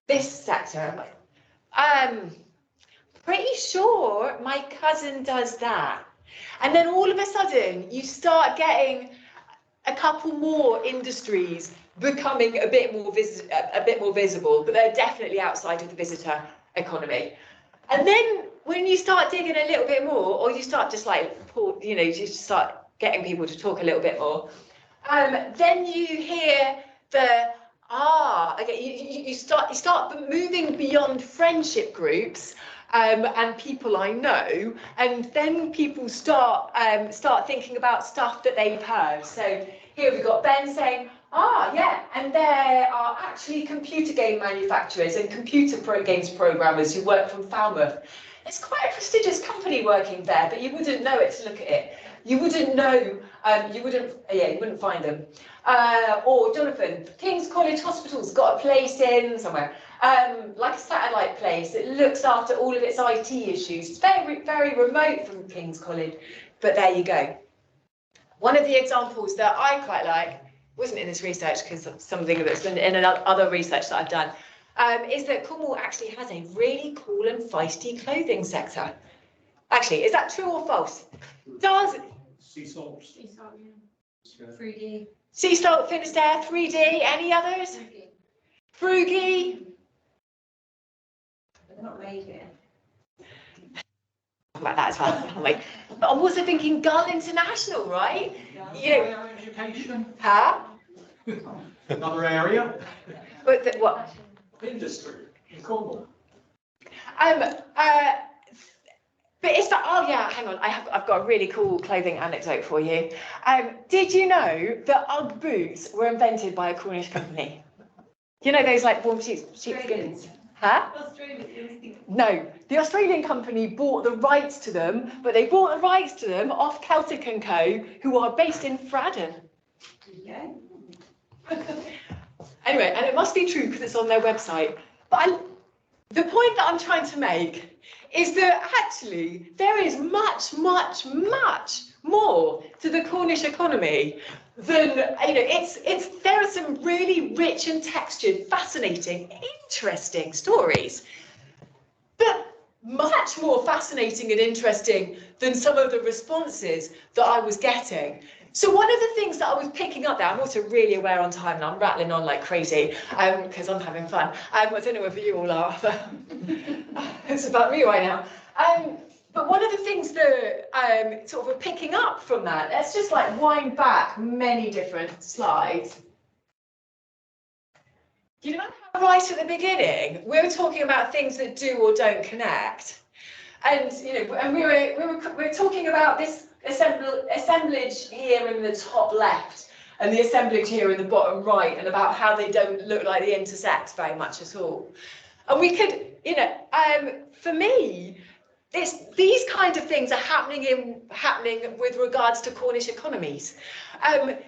this sector. Pretty sure my cousin does that. And then all of a sudden you start getting a couple more industries becoming a bit more visible, but they're definitely outside of the visitor economy. And then when you start digging a little bit more, or you start just like, you just start getting people to talk a little bit more, then you hear you start moving beyond friendship groups and people I know, and then people start thinking about stuff that they've heard. So here we've got Ben saying, yeah, and there are actually computer game manufacturers and computer games programmers who work from Falmouth. It's quite a prestigious company working there, but you wouldn't know it to look at it. You wouldn't know, you wouldn't find them. Or Jonathan, King's College Hospital's got a place in somewhere, like a satellite place. It looks after all of its IT issues. It's very, very remote from King's College, but there you go. One of the examples that I quite like, wasn't in this research because of something that's been in other research that I've done, is that Cornwall actually has a really cool and feisty clothing sector. Actually, is that true or false? Does Sea salt. Sea salt, yeah. 3D. Sea salt, Finisterre, 3D, any others? Frugy. They're not made here. About that as well, can't we? But I'm also thinking Gull International, right? Higher education. Huh? Another area. But what? Industry in Cornwall. But it's that, oh yeah, hang on, I've got a really cool clothing anecdote for you. Did you know that Ugg boots were invented by a Cornish company? You know those like warm sheepskins? Huh? No, the Australian company bought the rights to them, but they bought the rights to them off Celtic & Co, who are based in Fradden. Yeah. Anyway, and it must be true because it's on their website. But the point that I'm trying to make is that actually there is much, much, much more to the Cornish economy than, there are some really rich and textured, fascinating, interesting stories. But much more fascinating and interesting than some of the responses that I was getting. So one of the things that I was picking up there, I'm also really aware on time and I'm rattling on like crazy because I'm having fun. I don't know whether you all are, but it's about me right now. But one of the things that I'm sort of picking up from that, let's just like wind back many different slides. You know how right at the beginning, we were talking about things that do or don't connect. And and we were talking about this assemblage here in the top left and the assemblage here in the bottom right, and about how they don't look like they intersect very much at all. And we could, for me, these kind of things are happening with regards to Cornish economies.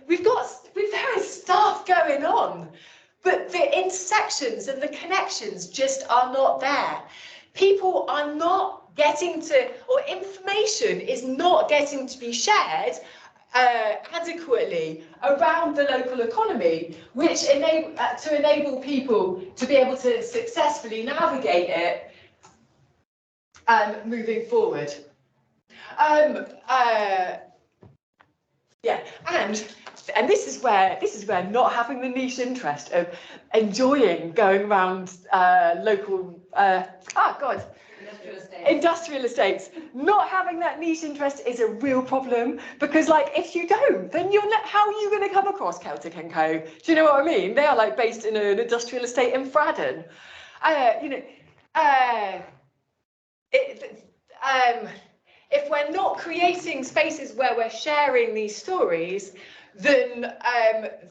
We've various stuff going on, but the intersections and the connections just are not there. People are not getting to, or information is not getting to be shared adequately around the local economy, which enable people to be able to successfully navigate it moving forward. Yeah, and this is where not having the niche interest of enjoying going around local industrial estates, not having that niche interest is a real problem, because like if you don't, then how are you going to come across Celtic & Co? Do you know what I mean? They are like based in an industrial estate in Fradden. If we're not creating spaces where we're sharing these stories, then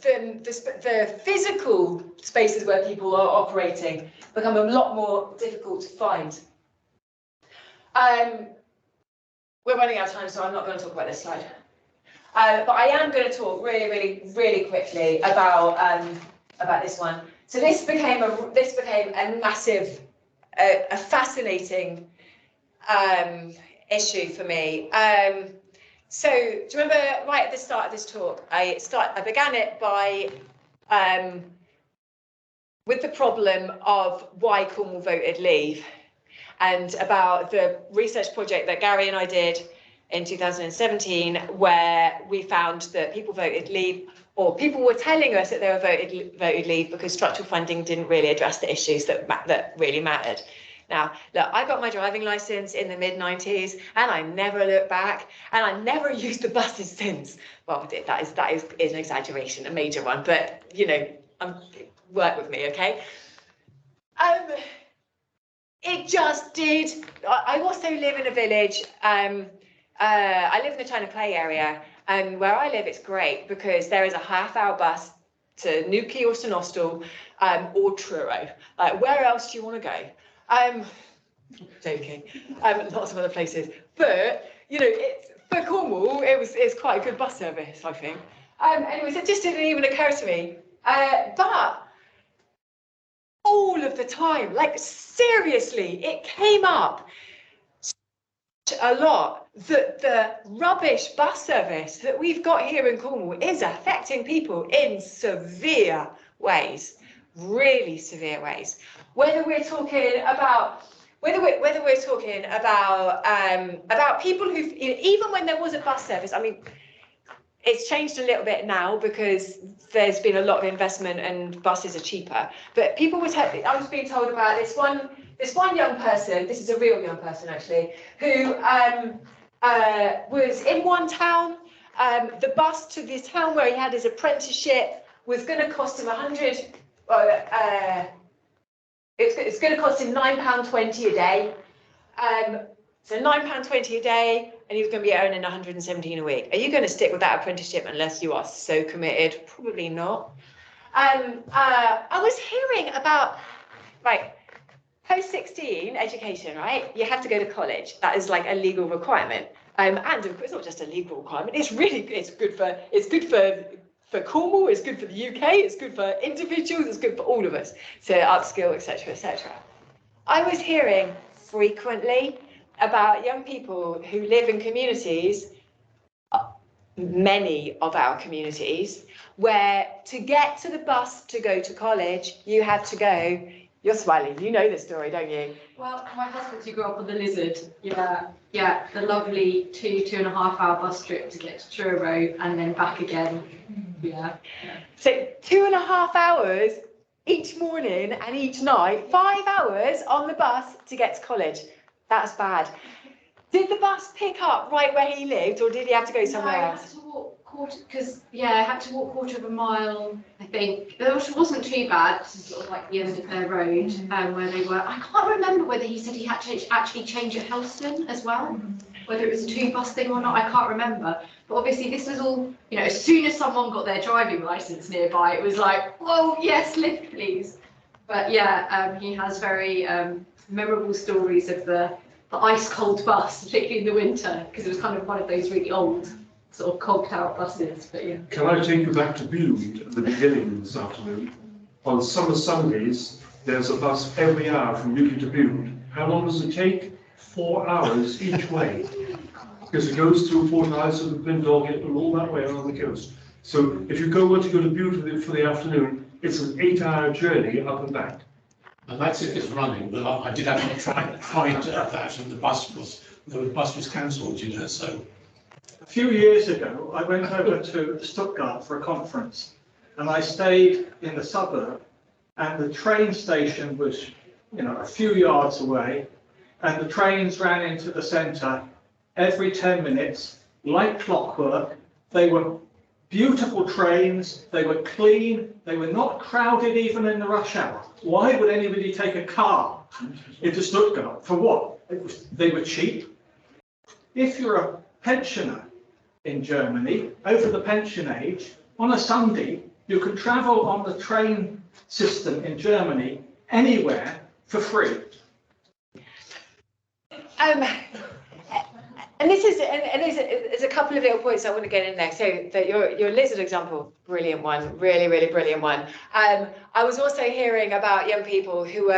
the physical spaces where people are operating become a lot more difficult to find. We're running out of time, so I'm not going to talk about this slide. But I am going to talk really quickly about this one. So this became a massive, a fascinating issue for me. So do you remember right at the start of this talk, I began it by with the problem of why Cornwall voted leave, and about the research project that Gary and I did in 2017, where we found that people voted leave, or people were telling us that they were voted leave because structural funding didn't really address the issues that really mattered. Now, look, I got my driving licence in the mid-90s, and I never looked back, and I never used the buses since. Well, that is an exaggeration, a major one, but work with me, okay? It just did. I also live in a village. I live in the China Clay area, and where I live, it's great because there is a half-hour bus to Newquay or St Austell or Truro. Where else do you want to go? Joking. Lots of other places, but for Cornwall, it's quite a good bus service, I think. Anyways, it just didn't even occur to me. But all of the time, like seriously, it came up a lot that the rubbish bus service that we've got here in Cornwall is affecting people in severe ways, really severe ways. Whether we're talking about people who, even when there was a bus service, I mean, it's changed a little bit now because there's been a lot of investment and buses are cheaper. But people were I was being told about this one young person, this is a real young person actually, who was in one town. The bus to this town where he had his apprenticeship was going to cost him it's going to cost him £9.20 a day. So £9.20 a day, and he was going to be earning 117 a week. Are you going to stick with that apprenticeship unless you are so committed? Probably not. I was hearing about, right, post-16 education, right? You have to go to college. That is like a legal requirement. And it's not just a legal requirement. It's good for Cornwall. It's good for the UK. It's good for individuals. It's good for all of us to upskill, etc., etc. I was hearing frequently about young people who live in communities, many of our communities, where to get to the bus to go to college, you had to go. You're smiling. You know the story, don't you? Well, my husband, who grew up on the Lizard, yeah, the lovely 2.5 hour bus trip to get to Truro and then back again. Yeah. So 2.5 hours each morning and each night, 5 hours on the bus to get to college. That's bad. Did the bus pick up right where he lived, or did he have to go somewhere else? He had to walk because I had to walk 1/4 of a mile, I think. It wasn't too bad, sort of like the end of their road, where they were. I can't remember whether he said he had to actually change at Helston as well, whether it was a 2-bus thing or not, I can't remember. But obviously this was all, as soon as someone got their driving licence nearby, it was like, whoa, yes, lift please. But he has very memorable stories of the ice cold bus, particularly in the winter, because it was kind of one of those really old, sort of cogged out buses. But yeah. Can I take you back to Bude at the beginning this afternoon? On summer Sundays, there's a bus every hour from Newquay to Bude. How long does it take? 4 hours each way. Because it goes through Port Ives and Glendalough and all that way along the coast. So if you want to go to Bude for the afternoon, it's an 8-hour journey up and back. And that's if it's running, but I did actually try that, and the bus was cancelled, so. A few years ago, I went over to Stuttgart for a conference, and I stayed in the suburb, and the train station was, a few yards away, and the trains ran into the centre every 10 minutes, like clockwork. They were beautiful trains, they were clean, they were not crowded even in the rush hour. Why would anybody take a car into Stuttgart? For what? They were cheap. If you're a pensioner in Germany, over the pension age, on a Sunday, you can travel on the train system in Germany anywhere for free. And there's a couple of little points I want to get in there. So your lizard example, brilliant one, really, really brilliant one. I was also hearing about young people who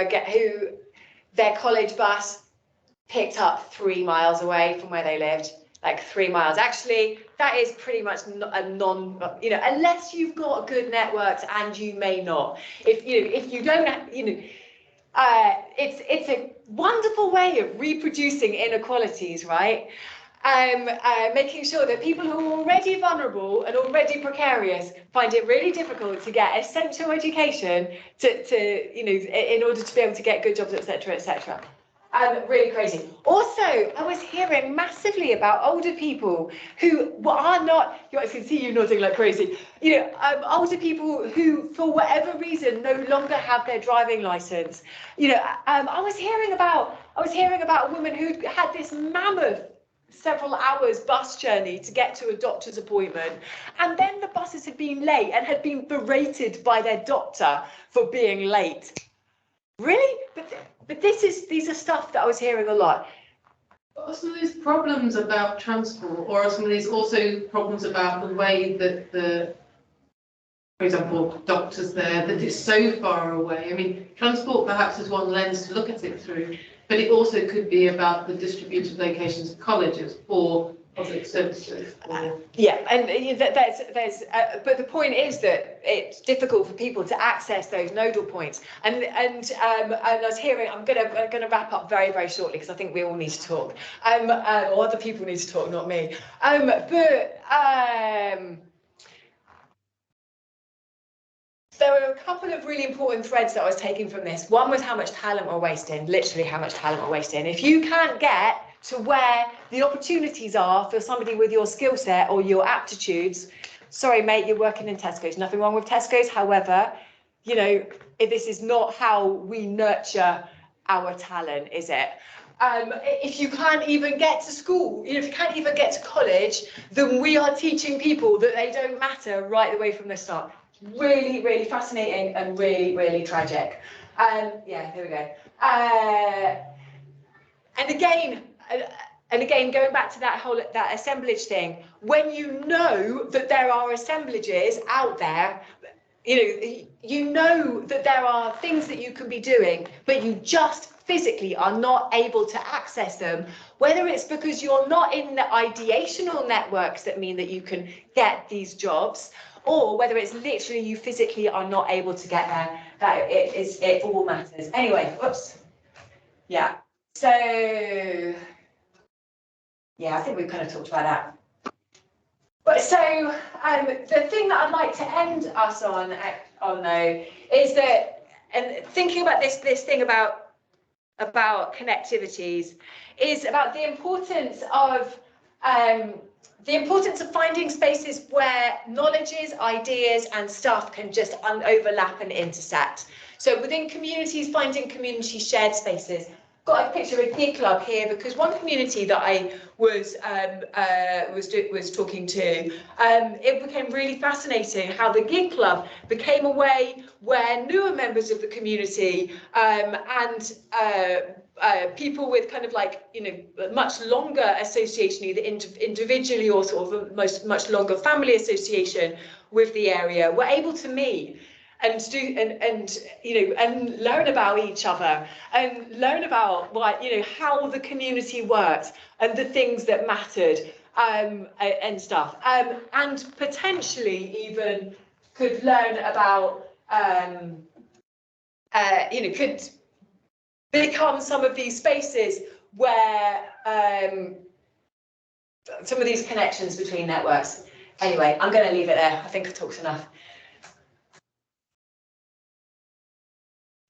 their college bus picked up 3 miles away from where they lived, like 3 miles. Actually, that is pretty much a non, unless you've got good networks, and you may not. If you don't, it's a wonderful way of reproducing inequalities, right? Making sure that people who are already vulnerable and already precarious find it really difficult to get essential education in order to be able to get good jobs, etc., etc. Really crazy. Also, I was hearing massively about older people who are not, I can see you nodding like crazy, older people who, for whatever reason, no longer have their driving license. I was hearing about a woman who had this mammoth several hours bus journey to get to a doctor's appointment, and then the buses had been late and had been berated by their doctor for being late. Really? But these are stuff that I was hearing a lot. Are some of these problems about transport, or are some of these also problems about the way that for example, doctors there, that it's so far away? I mean, transport perhaps is one lens to look at it through, but it also could be about the distributed locations of colleges or public services. Yeah, and but the point is that it's difficult for people to access those nodal points. And I was hearing, I'm gonna wrap up very, very shortly, because I think we all need to talk. Or other people need to talk, not me. There were a couple of really important threads that I was taking from this. One was how much talent we're wasting, literally how much talent we're wasting. If you can't get to where the opportunities are for somebody with your skill set or your aptitudes, sorry, mate, you're working in Tesco's. Nothing wrong with Tesco's. However, if this is not how we nurture our talent, is it? If you can't even get to school, if you can't even get to college, then we are teaching people that they don't matter right the way from the start. Really, really fascinating and really, really tragic. Yeah, here we go. And again, going back to that assemblage thing, when you know that there are assemblages out there, you know that there are things that you can be doing, but you just physically are not able to access them, whether it's because you're not in the ideational networks that mean that you can get these jobs, or whether it's literally you physically are not able to get there, it all matters. Anyway, whoops. Yeah. So, yeah, I think we've kind of talked about that. But so the thing that I'd like to end us on though is that, and thinking about this thing about connectivities, is about the importance of the importance of finding spaces where knowledges, ideas and stuff can just overlap and intersect. So within communities, finding community shared spaces. Got a picture of a gig club here because one community that I was talking to, it became really fascinating how the gig club became a way where newer members of the community and people with kind of like, you know, much longer association, either individually or sort of a much longer family association with the area, were able to meet and you know, and learn about each other and learn about, like, you know, how the community works and the things that mattered and stuff, and potentially even could learn about you know, could become some of these spaces where some of these connections between networks. Anyway, I'm going to leave it there. I think I've talked enough.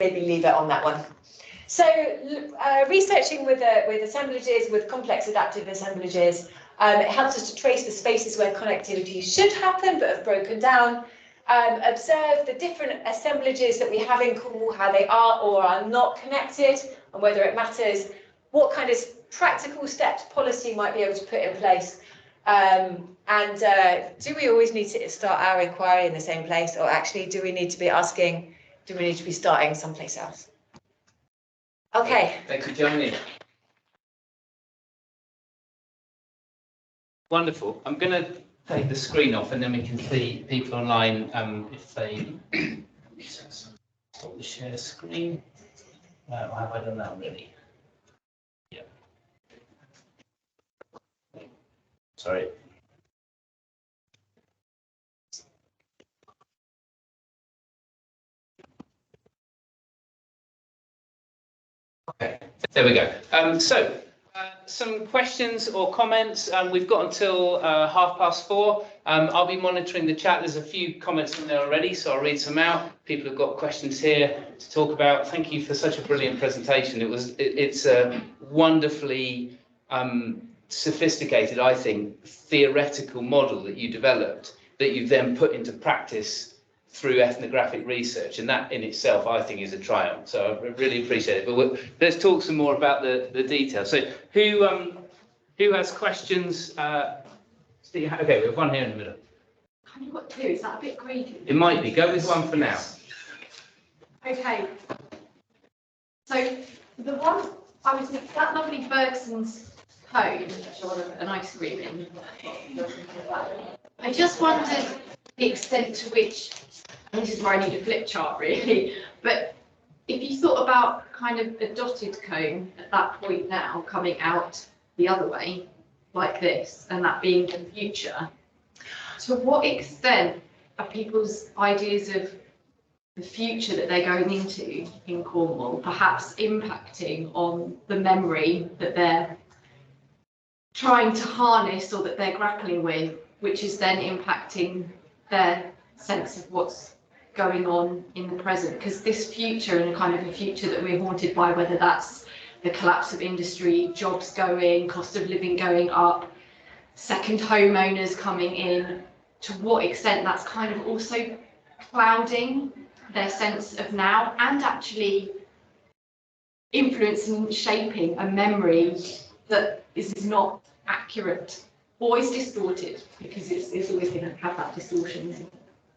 Maybe leave it on that one. So researching with assemblages, with complex adaptive assemblages, it helps us to trace the spaces where connectivity should happen but have broken down. Observe the different assemblages that we have in Cornwall, how they are or are not connected, and whether it matters, what kind of practical steps policy might be able to put in place. Do we always need to start our inquiry in the same place, or actually do we need to be asking, do we need to be starting someplace else? Okay. Thank you, Joanie. Wonderful. I'm going to take the screen off and then we can see people online if they stop the share screen. Have I done that already? Yeah. Sorry. Okay, there we go. Some questions or comments. We've got until 4:30. I'll be monitoring the chat. There's a few comments in there already, so I'll read some out. People have got questions here to talk about. Thank you for such a brilliant presentation. It's a wonderfully sophisticated, I think, theoretical model that you developed that you've then put into practice through ethnographic research, and that in itself I think is a triumph, so I really appreciate it. But let's talk some more about the details. So who has questions? Okay, we have one here in the middle. Kind of got two. Is that a bit greedy? It might be. Go with one for now. Okay, so the one I was thinking, that lovely Bergson's cone, which I want to put an ice cream in. I just wondered the extent to which, and this is where I need a flip chart really, but if you thought about kind of a dotted cone at that point now coming out the other way like this, and that being the future, to what extent are people's ideas of the future that they're going into in Cornwall perhaps impacting on the memory that they're trying to harness or that they're grappling with, which is then impacting their sense of what's going on in the present? Because this future, and a kind of a future that we're haunted by, whether that's the collapse of industry, jobs going, cost of living going up, second homeowners coming in, to what extent that's kind of also clouding their sense of now and actually influencing, shaping a memory that is not accurate or is distorted, because it's always going to have that distortion.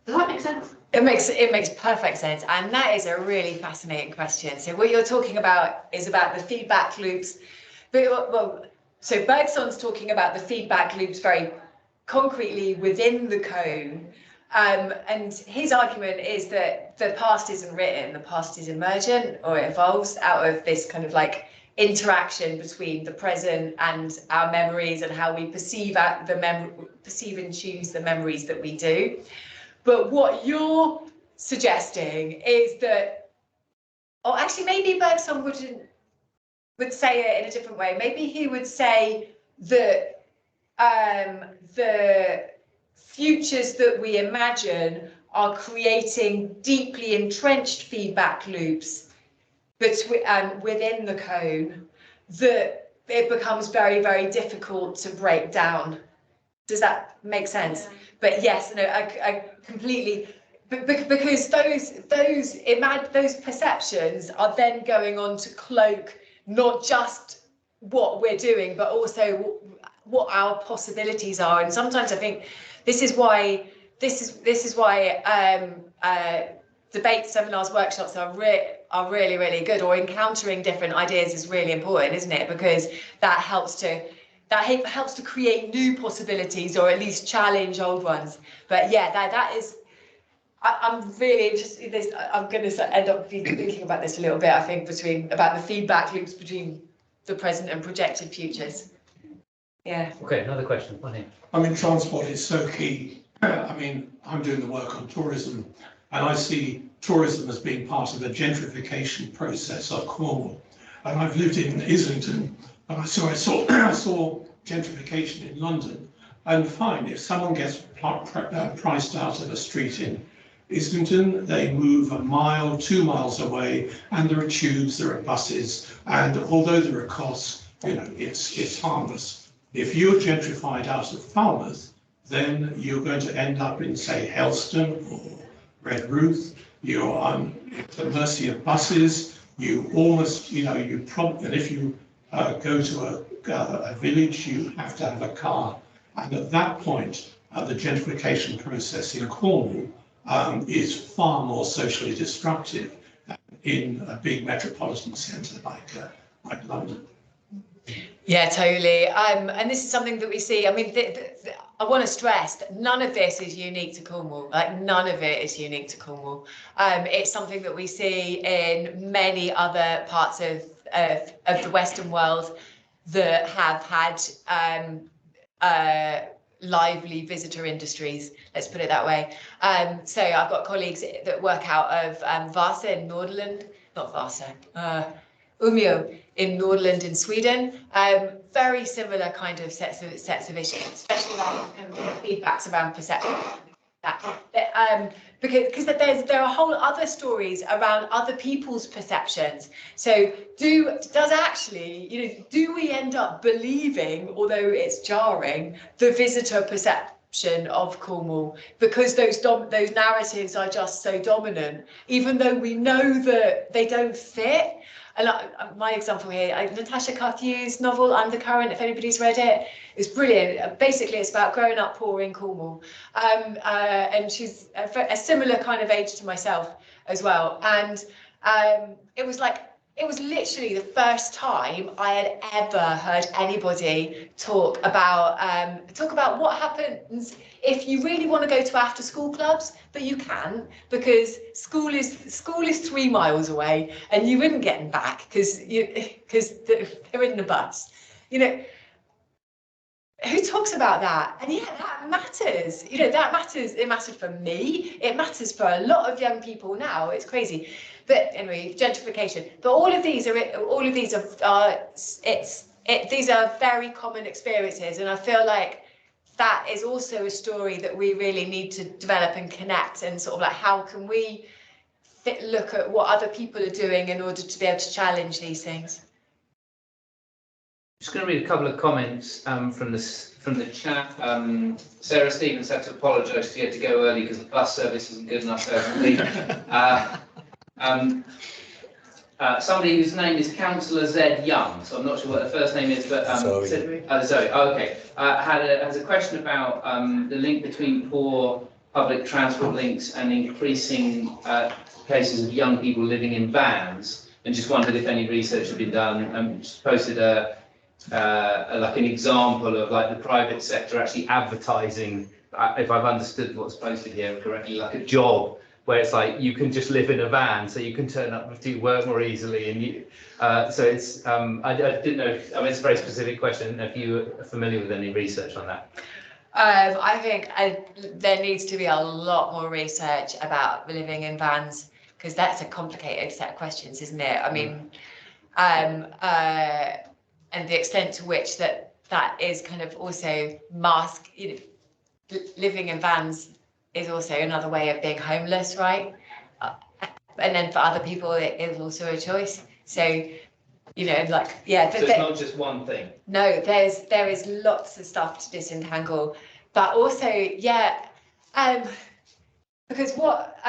Does that make sense? It makes perfect sense, and that is a really fascinating question. So what you're talking about is about the feedback loops. But, well, so Bergson's talking about the feedback loops very concretely within the cone, and his argument is that the past isn't written, the past is emergent, or it evolves out of this kind of like interaction between the present and our memories and how we perceive and choose the memories that we do. But what you're suggesting is that, or actually maybe Bergson would say it in a different way. Maybe he would say that the futures that we imagine are creating deeply entrenched feedback loops within the cone, that it becomes very, very difficult to break down Does that make sense? But yes, no, I completely, because those perceptions are then going on to cloak not just what we're doing, but also what our possibilities are. And sometimes I think this is why debates, seminars, workshops are really, really good, or encountering different ideas is really important, isn't it? Because that helps to create new possibilities, or at least challenge old ones. But yeah, that is, I'm really interested in this. I'm going to end up thinking about this a little bit, I think, about the feedback loops between the present and projected futures. Yeah. Okay, another question. I mean, transport is so key. I mean, I'm doing the work on tourism, and I see tourism as being part of the gentrification process of Cornwall. And I've lived in Islington, and I saw gentrification in London. And fine, if someone gets priced out of a street in Islington, they move a mile, 2 miles away, and there are tubes, there are buses, and although there are costs, you know, it's harmless. If you're gentrified out of Falmouth, then you're going to end up in, say, Helston or Redruth. You're at the mercy of buses. You almost, you know, and if you go to a village, you have to have a car. And at that point, the gentrification process in Cornwall is far more socially destructive than in a big metropolitan centre like London. Yeah, totally. And this is something that we see. I mean, I want to stress that none of this is unique to Cornwall. Like, none of it is unique to Cornwall. It's something that we see in many other parts of the Western world that have had lively visitor industries, let's put it that way. So I've got colleagues that work out of Vasa in Nordirland, not Vasa, Umeå in Nordirland in Sweden. Very similar kind of sets of issues, especially around feedbacks around perception. Because there are whole other stories around other people's perceptions. So do we end up believing, although it's jarring, the visitor perception of Cornwall, because those narratives are just so dominant, even though we know that they don't fit? And my example here, Natasha Carthew's novel Undercurrent, if anybody's read it, is brilliant. Basically, it's about growing up poor in Cornwall, and she's a similar kind of age to myself as well. And it was literally the first time I had ever heard anybody talk about what happens if you really want to go to after school clubs, but you can't because school is 3 miles away and you wouldn't get them back because they're in the bus. You know, who talks about that? And yeah, that matters. You know, that matters. It matters for me. It matters for a lot of young people now. It's crazy. But anyway, gentrification. But all of these are very common experiences, and I feel like that is also a story that we really need to develop and connect, and sort of like, how can we look at what other people are doing in order to be able to challenge these things. Just going to read a couple of comments from the chat. Sarah Stevens had to apologise she had to go early because the bus service isn't good enough urgently. Somebody whose name is Councillor Z Young, so I'm not sure what the first name is, but Zoe. Oh, okay. Has a question about the link between poor public transport links and increasing cases of young people living in vans, and just wondered if any research had been done. Just posted like an example of like the private sector actually advertising, if I've understood what's posted here correctly, like a job where it's like you can just live in a van, so you can turn up to work more easily. And so it's I didn't know. I mean, it's a very specific question. If you are familiar with any research on that. I think there needs to be a lot more research about living in vans, because that's a complicated set of questions, isn't it? I mean, and the extent to which that is kind of also mask, you know, living in vans is also another way of being homeless, right? And then for other people, it is also a choice. So, you know, like, yeah. So it's not just one thing. No, there is lots of stuff to disentangle. but also, yeah, because what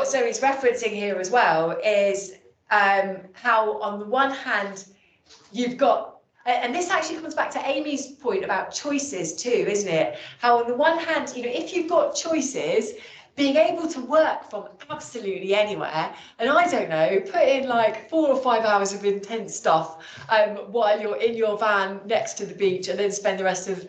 Zoe's referencing here as well is how on the one hand you've got, and this actually comes back to Amy's point about choices too, isn't it? How on the one hand, you know, if you've got choices, being able to work from absolutely anywhere, and I don't know, put in like 4 or 5 hours of intense stuff while you're in your van next to the beach, and then spend the rest of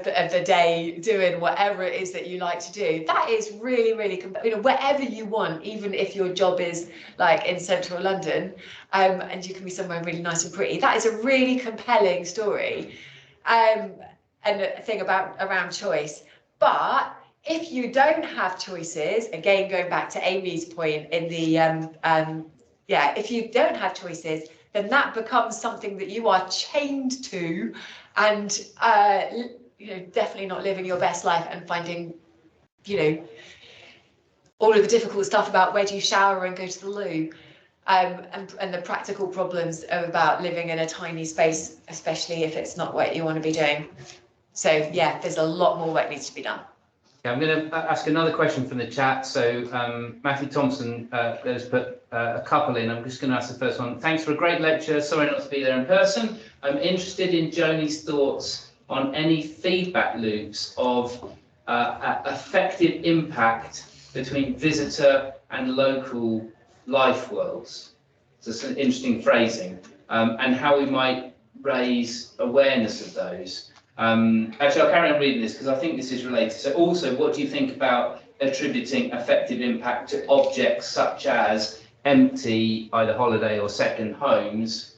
the day doing whatever it is that you like to do. That is really, really, you know, wherever you want, even if your job is like in central London, and you can be somewhere really nice and pretty. That is a really compelling story, and a thing around choice. But if you don't have choices, again, going back to Amy's point in the, if you don't have choices, then that becomes something that you are chained to, and you know, definitely not living your best life and finding, you know, all of the difficult stuff about where do you shower and go to the loo, and the practical problems about living in a tiny space, especially if it's not what you want to be doing. So yeah, there's a lot more work needs to be done. Yeah, I'm going to ask another question from the chat. So Matthew Thompson has put a couple in. I'm just going to ask the first one. Thanks for a great lecture. Sorry not to be there in person. I'm interested in Joanie's thoughts on any feedback loops of effective impact between visitor and local life worlds. So it's an interesting phrasing, and how we might raise awareness of those. Actually, I'll carry on reading this because I think this is related. So also, what do you think about attributing effective impact to objects such as empty, either holiday or second homes?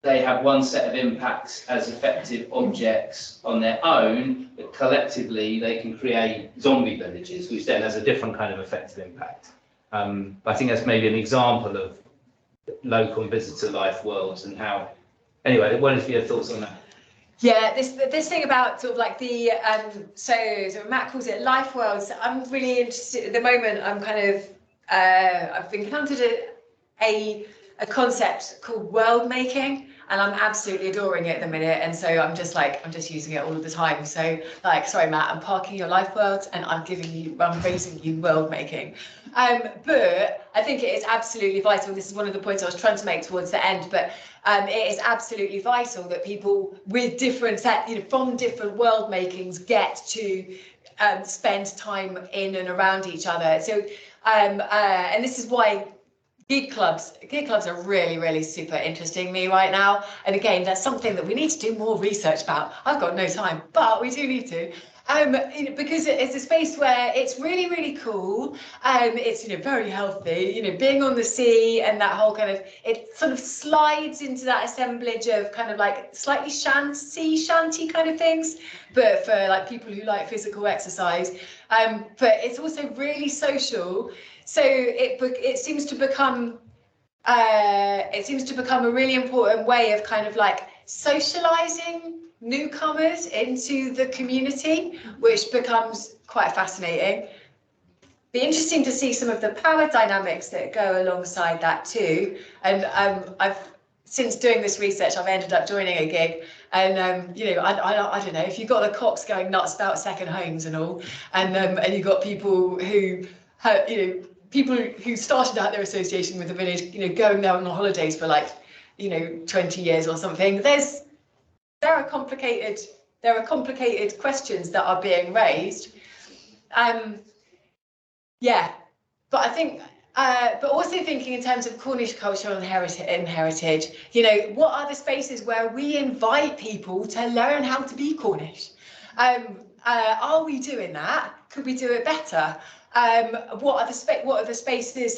They have one set of impacts as effective objects on their own, but collectively they can create zombie villages, which then has a different kind of effective impact. I think that's maybe an example of local and visitor life worlds and how. Anyway, what are your thoughts on that? Yeah, this thing about sort of like the so Matt calls it life worlds. I'm really interested at the moment. I'm kind of I've encountered a concept called world making, and I'm absolutely adoring it at the minute. And so I'm just using it all of the time. So like, sorry, Matt, I'm parking your life worlds and I'm raising you world making. But I think it is absolutely vital. This is one of the points I was trying to make towards the end, but it is absolutely vital that people with different from different world makings get to spend time in and around each other. So and this is why gig clubs are really, really super interesting me right now. And again, that's something that we need to do more research about. I've got no time, but we do need to. Because it's a space where it's really, really cool. It's very healthy. Being on the sea and that whole kind of, it sort of slides into that assemblage of kind of like slightly shanty kind of things, but for like people who like physical exercise. But it's also really social. So it seems to become a really important way of kind of like socializing newcomers into the community, which becomes quite fascinating. Be interesting to see some of the power dynamics that go alongside that too. And I've since doing this research, I've ended up joining a gig, and I don't know, if you've got the cops going nuts about second homes and all, and you've got people who started out their association with the village, going there on holidays for like 20 years or something. There are complicated questions that are being raised. But I think, but also thinking in terms of Cornish culture and heritage, what are the spaces where we invite people to learn how to be Cornish? Are we doing that? Could we do it better? What are the spaces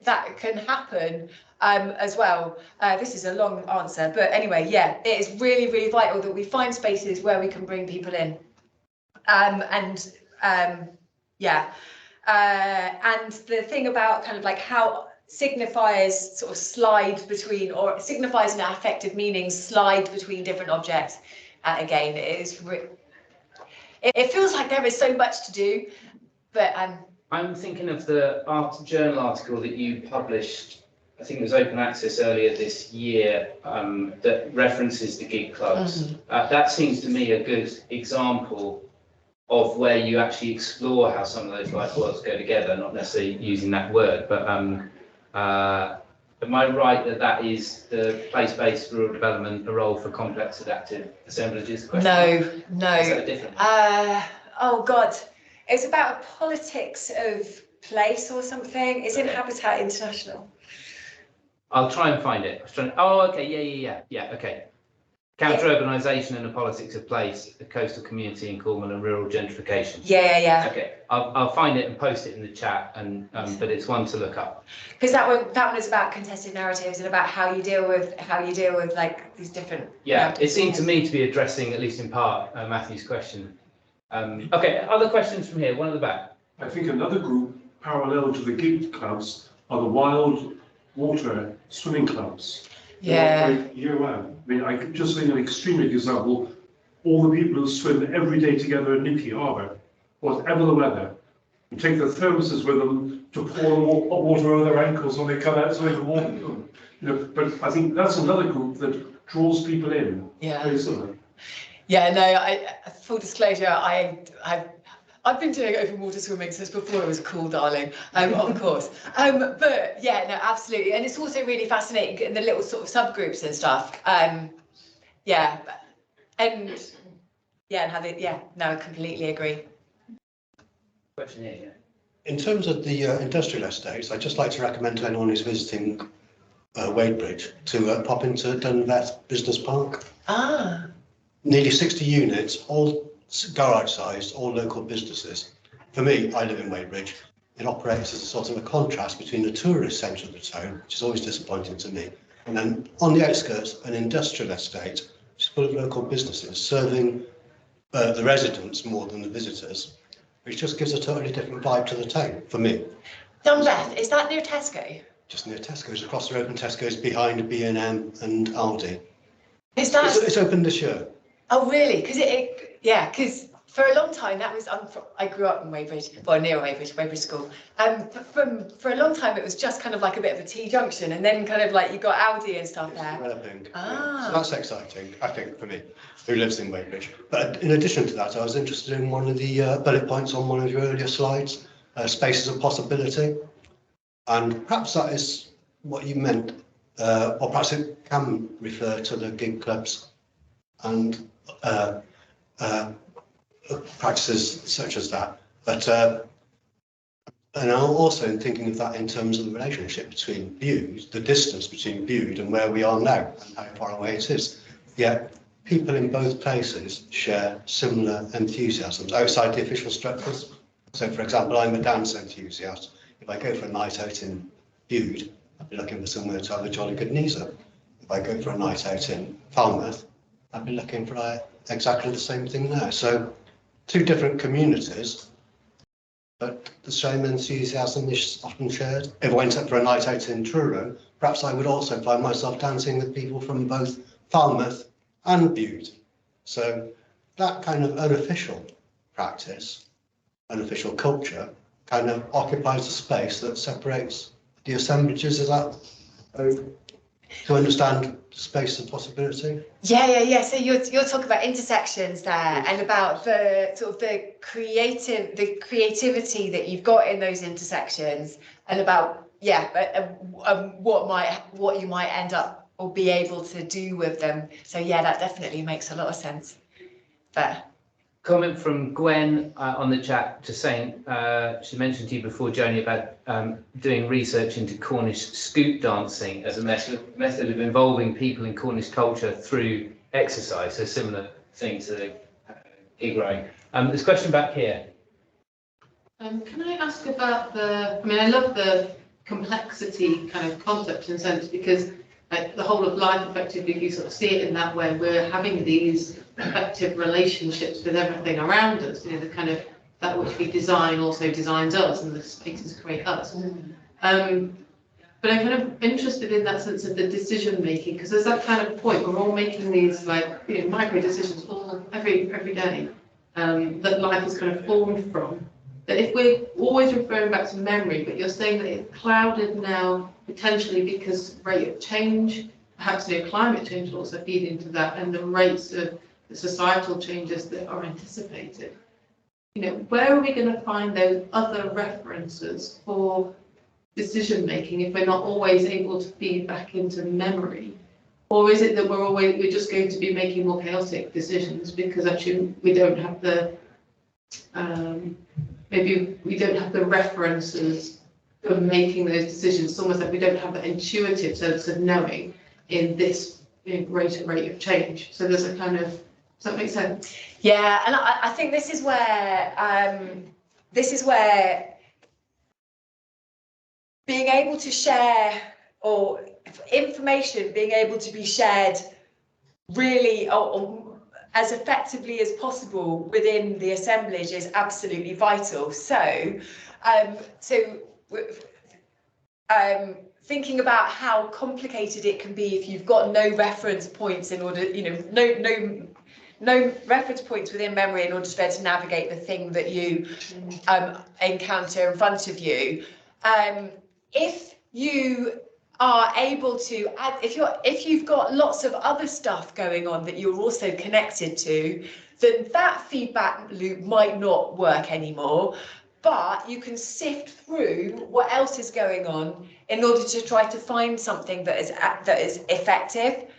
that can happen as well? This is a long answer, but anyway, yeah, it is really, really vital that we find spaces where we can bring people in. And the thing about kind of like how signifiers sort of slide between, or signifiers and affective meanings slide between different objects. Again, it feels like there is so much to do, but I'm thinking of the journal article that you published I think it was open access earlier this year, that references the gig clubs. That seems to me a good example of where you actually explore how some of those life worlds go together, not necessarily using that word, but am I right that that is the place-based rural development, a role for complex adaptive assemblages? No, no. Is that different? Oh God, it's about a politics of place or something. It's in Habitat International. I'll try and find it. Oh, okay, yeah, okay. Counter-urbanisation and the politics of place, the coastal community in Cornwall and rural gentrification. Yeah. Okay, I'll find it and post it in the chat, and but it's one to look up. Because that one is about contested narratives and about how you deal with like these different. Yeah, it seemed to me to be addressing, at least in part, Matthew's question. Okay, other questions from here. One at the back. I think another group parallel to the gig clubs are the wild water swimming clubs. Yeah. Year round. I mean, I could just think an extreme example, all the people who swim every day together in Nippy Harbour, whatever the weather, and take their thermoses with them to pour hot water over their ankles when they come out so they can walk them. You know, but I think that's another group that draws people in. Yeah. Very similar. Yeah, no, full disclosure, I've been doing open water swimming since before it was cool, darling, of course. But yeah, no, absolutely. And it's also really fascinating in the little sort of subgroups and stuff. Yeah, and how they, no, I completely agree. Question here, yeah. In terms of the industrial estates, I'd just like to recommend to anyone who's visiting Wadebridge to pop into Dunvet Business Park. Ah. Nearly 60 units, all garage-sized, all local businesses. For me, I live in Wadebridge. It operates as a sort of a contrast between the tourist centre of the town, which is always disappointing to me, and then on the outskirts, an industrial estate, which is full of local businesses, serving the residents more than the visitors, which just gives a totally different vibe to the town, for me. Dunvet, is that near Tesco? Just near Tesco's, across the road from Tesco's, behind B&M and Aldi. Is that? It's open this year. Oh, really? Because for a long time that was. I grew up in Wadebridge, well, near Wadebridge School. For a long time it was just kind of like a bit of a T junction, and then kind of like you got Aldi and stuff there. Developing. Ah. So that's exciting, I think, for me, who lives in Wadebridge. But in addition to that, I was interested in one of the bullet points on one of your earlier slides, spaces of possibility, and perhaps that is what you meant, or perhaps it can refer to the gig clubs and practices such as that. But and I'm also thinking of that in terms of the relationship between Bude, the distance between Bude and where we are now, and how far away it is. Yet people in both places share similar enthusiasms outside the official structures. So, for example, I'm a dance enthusiast. If I go for a night out in Bude, I'd be looking for somewhere to have a jolly good kneezer. If I go for a night out in Falmouth, I'd be looking for exactly the same thing there. So, two different communities, but the same enthusiasm is often shared. If I went up for a night out in Truro, perhaps I would also find myself dancing with people from both Falmouth and Bude. So that kind of unofficial practice, unofficial culture, kind of occupies the space that separates the assemblages. Is that to understand space and possibility? Yeah. So you're talking about intersections there, and about the sort of the creativity that you've got in those intersections, and about what you might end up or be able to do with them. So yeah, that definitely makes a lot of sense. But Comment from Gwen on the chat, just saying, she mentioned to you before, Joanie, about doing research into Cornish scoop dancing as a method of involving people in Cornish culture through exercise, so similar thing to the gig rowing. There's a question back here. Can I ask about I love the complexity kind of concept in a sense, because the whole of life, effectively, if you sort of see it in that way, we're having these effective relationships with everything around us, the kind of that which we design also designs us, and the spaces create us. But I'm kind of interested in that sense of the decision making, because there's that kind of point we're all making these micro decisions every day that life is kind of formed from. that if we're always referring back to memory, but you're saying that it's clouded now potentially because rate of change, perhaps climate change will also feed into that, and the rates of the societal changes that are anticipated. Where are we going to find those other references for decision making if we're not always able to feed back into memory? Or is it that we're just going to be making more chaotic decisions because actually we don't have the maybe we don't have the references for making those decisions. It's almost like we don't have that intuitive sense of knowing in this greater rate of change. So there's a kind of, does that make sense? Yeah, and I think this is where being able to share, or information being able to be shared really or as effectively as possible within the assemblage is absolutely vital. So, thinking about how complicated it can be if you've got no reference points in order, no reference points within memory in order to be able to navigate the thing that you encounter in front of you. If you are able to add, if you've got lots of other stuff going on that you're also connected to, then that feedback loop might not work anymore. But you can sift through what else is going on in order to try to find something that is effective,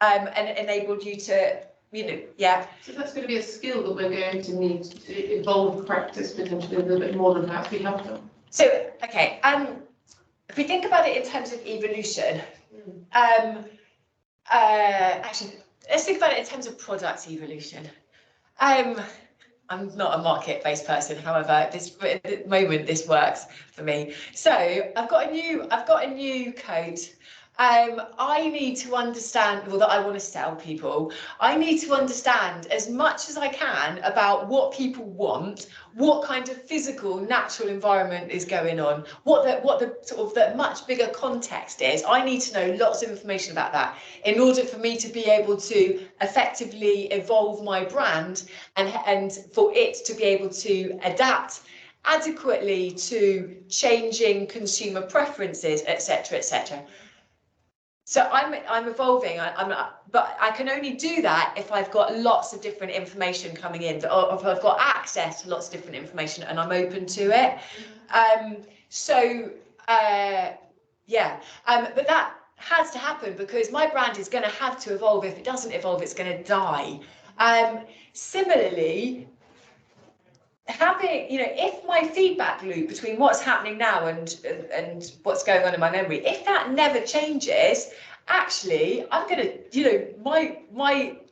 and enabled you to, yeah. So that's going to be a skill that we're going to need to evolve practice potentially a little bit more than perhaps we have done. So, okay, if we think about it in terms of evolution, actually, let's think about it in terms of product evolution. I'm not a market-based person, however, at the moment this works for me. So I've got a new coat. I need to understand, well, that I want to sell people. I need to understand as much as I can about what people want, what kind of physical, natural environment is going on, what the sort of the much bigger context is. I need to know lots of information about that in order for me to be able to effectively evolve my brand and for it to be able to adapt adequately to changing consumer preferences, etc., etc. So I'm evolving, but I can only do that if I've got lots of different information coming in, or if I've got access to lots of different information and I'm open to it. Yeah, but that has to happen because my brand is going to have to evolve. If it doesn't evolve, it's going to die. Similarly, having, if my feedback loop between what's happening now and what's going on in my memory, if that never changes, actually I'm gonna,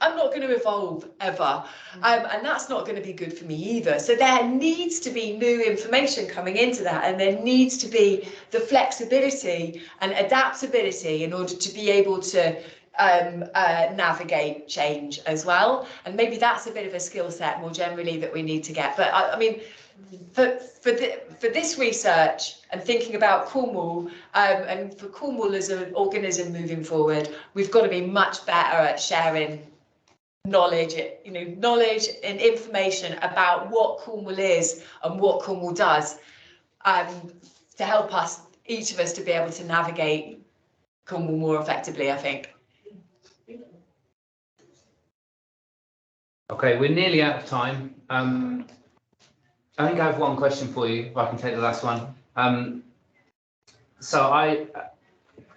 I'm not going to evolve ever, and that's not going to be good for me either. So there needs to be new information coming into that, and there needs to be the flexibility and adaptability in order to be able to navigate change as well. And maybe that's a bit of a skill set more generally that we need to get. But I mean, for this research and thinking about Cornwall, and for Cornwall as an organism moving forward, we've got to be much better at sharing knowledge, knowledge and information about what Cornwall is and what Cornwall does, to help us, each of us, to be able to navigate Cornwall more effectively, I think. Okay, we're nearly out of time. I think I have one question for you, if I can take the last one. So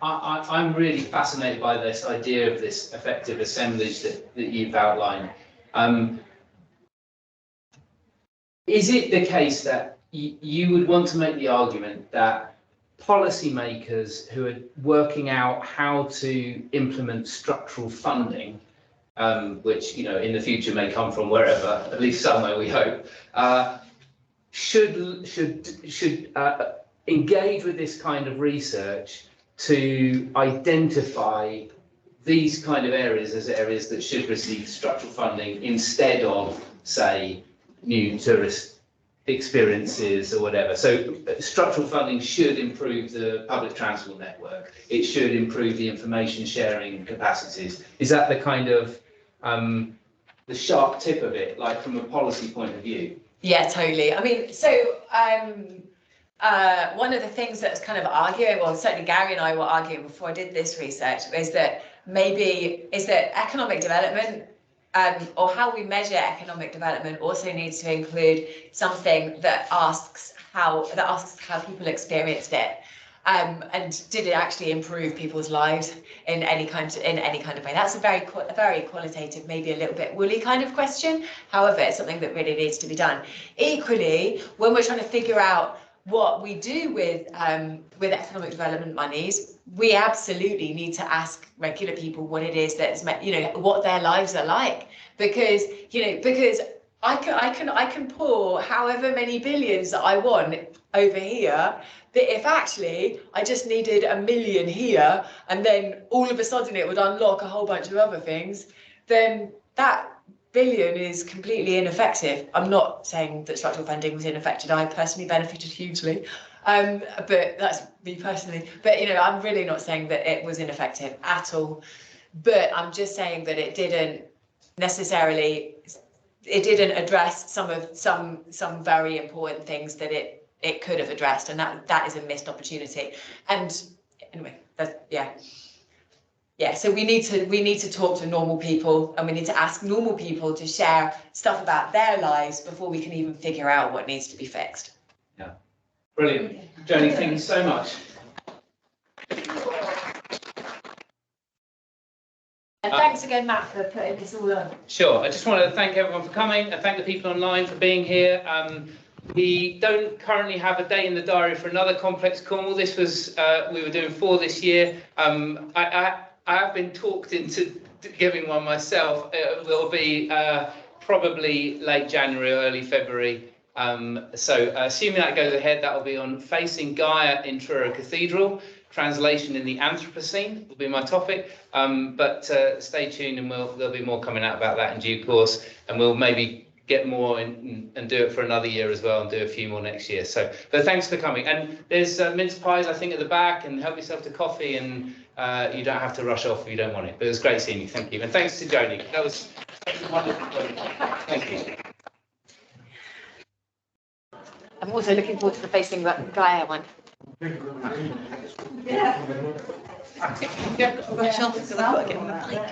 I'm really fascinated by this idea of this effective assemblage that you've outlined. Is it the case that you would want to make the argument that policymakers who are working out how to implement structural funding, which in the future may come from wherever, at least somewhere we hope, should engage with this kind of research to identify these kind of areas as areas that should receive structural funding instead of, say, new tourist experiences or whatever? So structural funding should improve the public transport network. It should improve the information sharing capacities. Is that the kind of the sharp tip of it, like from a policy point of view? Yeah, totally. I mean, so one of the things that's kind of arguing, well, certainly Gary and I were arguing before I did this research, is that economic development or how we measure economic development also needs to include something that asks how people experienced it. And did it actually improve people's lives in any kind of way? That's a very qualitative, maybe a little bit woolly kind of question. However, it's something that really needs to be done. Equally, when we're trying to figure out what we do with economic development monies, we absolutely need to ask regular people what it is that's, what their lives are like, because I can pour however many billions that I want over here, that if actually I just needed 1 million here and then all of a sudden it would unlock a whole bunch of other things, then that billion is completely ineffective. I'm not saying that structural funding was ineffective. I personally benefited hugely, but that's me personally. But I'm really not saying that it was ineffective at all. But I'm just saying that it didn't address some very important things that it could have addressed, and that is a missed opportunity. And anyway, so we need to talk to normal people, and we need to ask normal people to share stuff about their lives before we can even figure out what needs to be fixed. Yeah, brilliant. Joanie, thank you so much. And thanks again, Matt, for putting this all on. Sure. I just want to thank everyone for coming and thank the people online for being here. We don't currently have a day in the diary for another Complex Cornwall. This was, we were doing 4 this year. I have been talked into giving one myself. It will be probably late January or early February. So assuming that goes ahead, that will be on Facing Gaia in Truro Cathedral. Translation in the Anthropocene will be my topic, but stay tuned and there'll be more coming out about that in due course, and we'll maybe get more and do it for another year as well and do a few more next year. So, but thanks for coming. And there's mince pies, I think, at the back, and help yourself to coffee, and you don't have to rush off if you don't want it. But it was great seeing you. Thank you. And thanks to Joanie. That was wonderful. Thank you. I'm also looking forward to the Facing Gaia one. Yeah.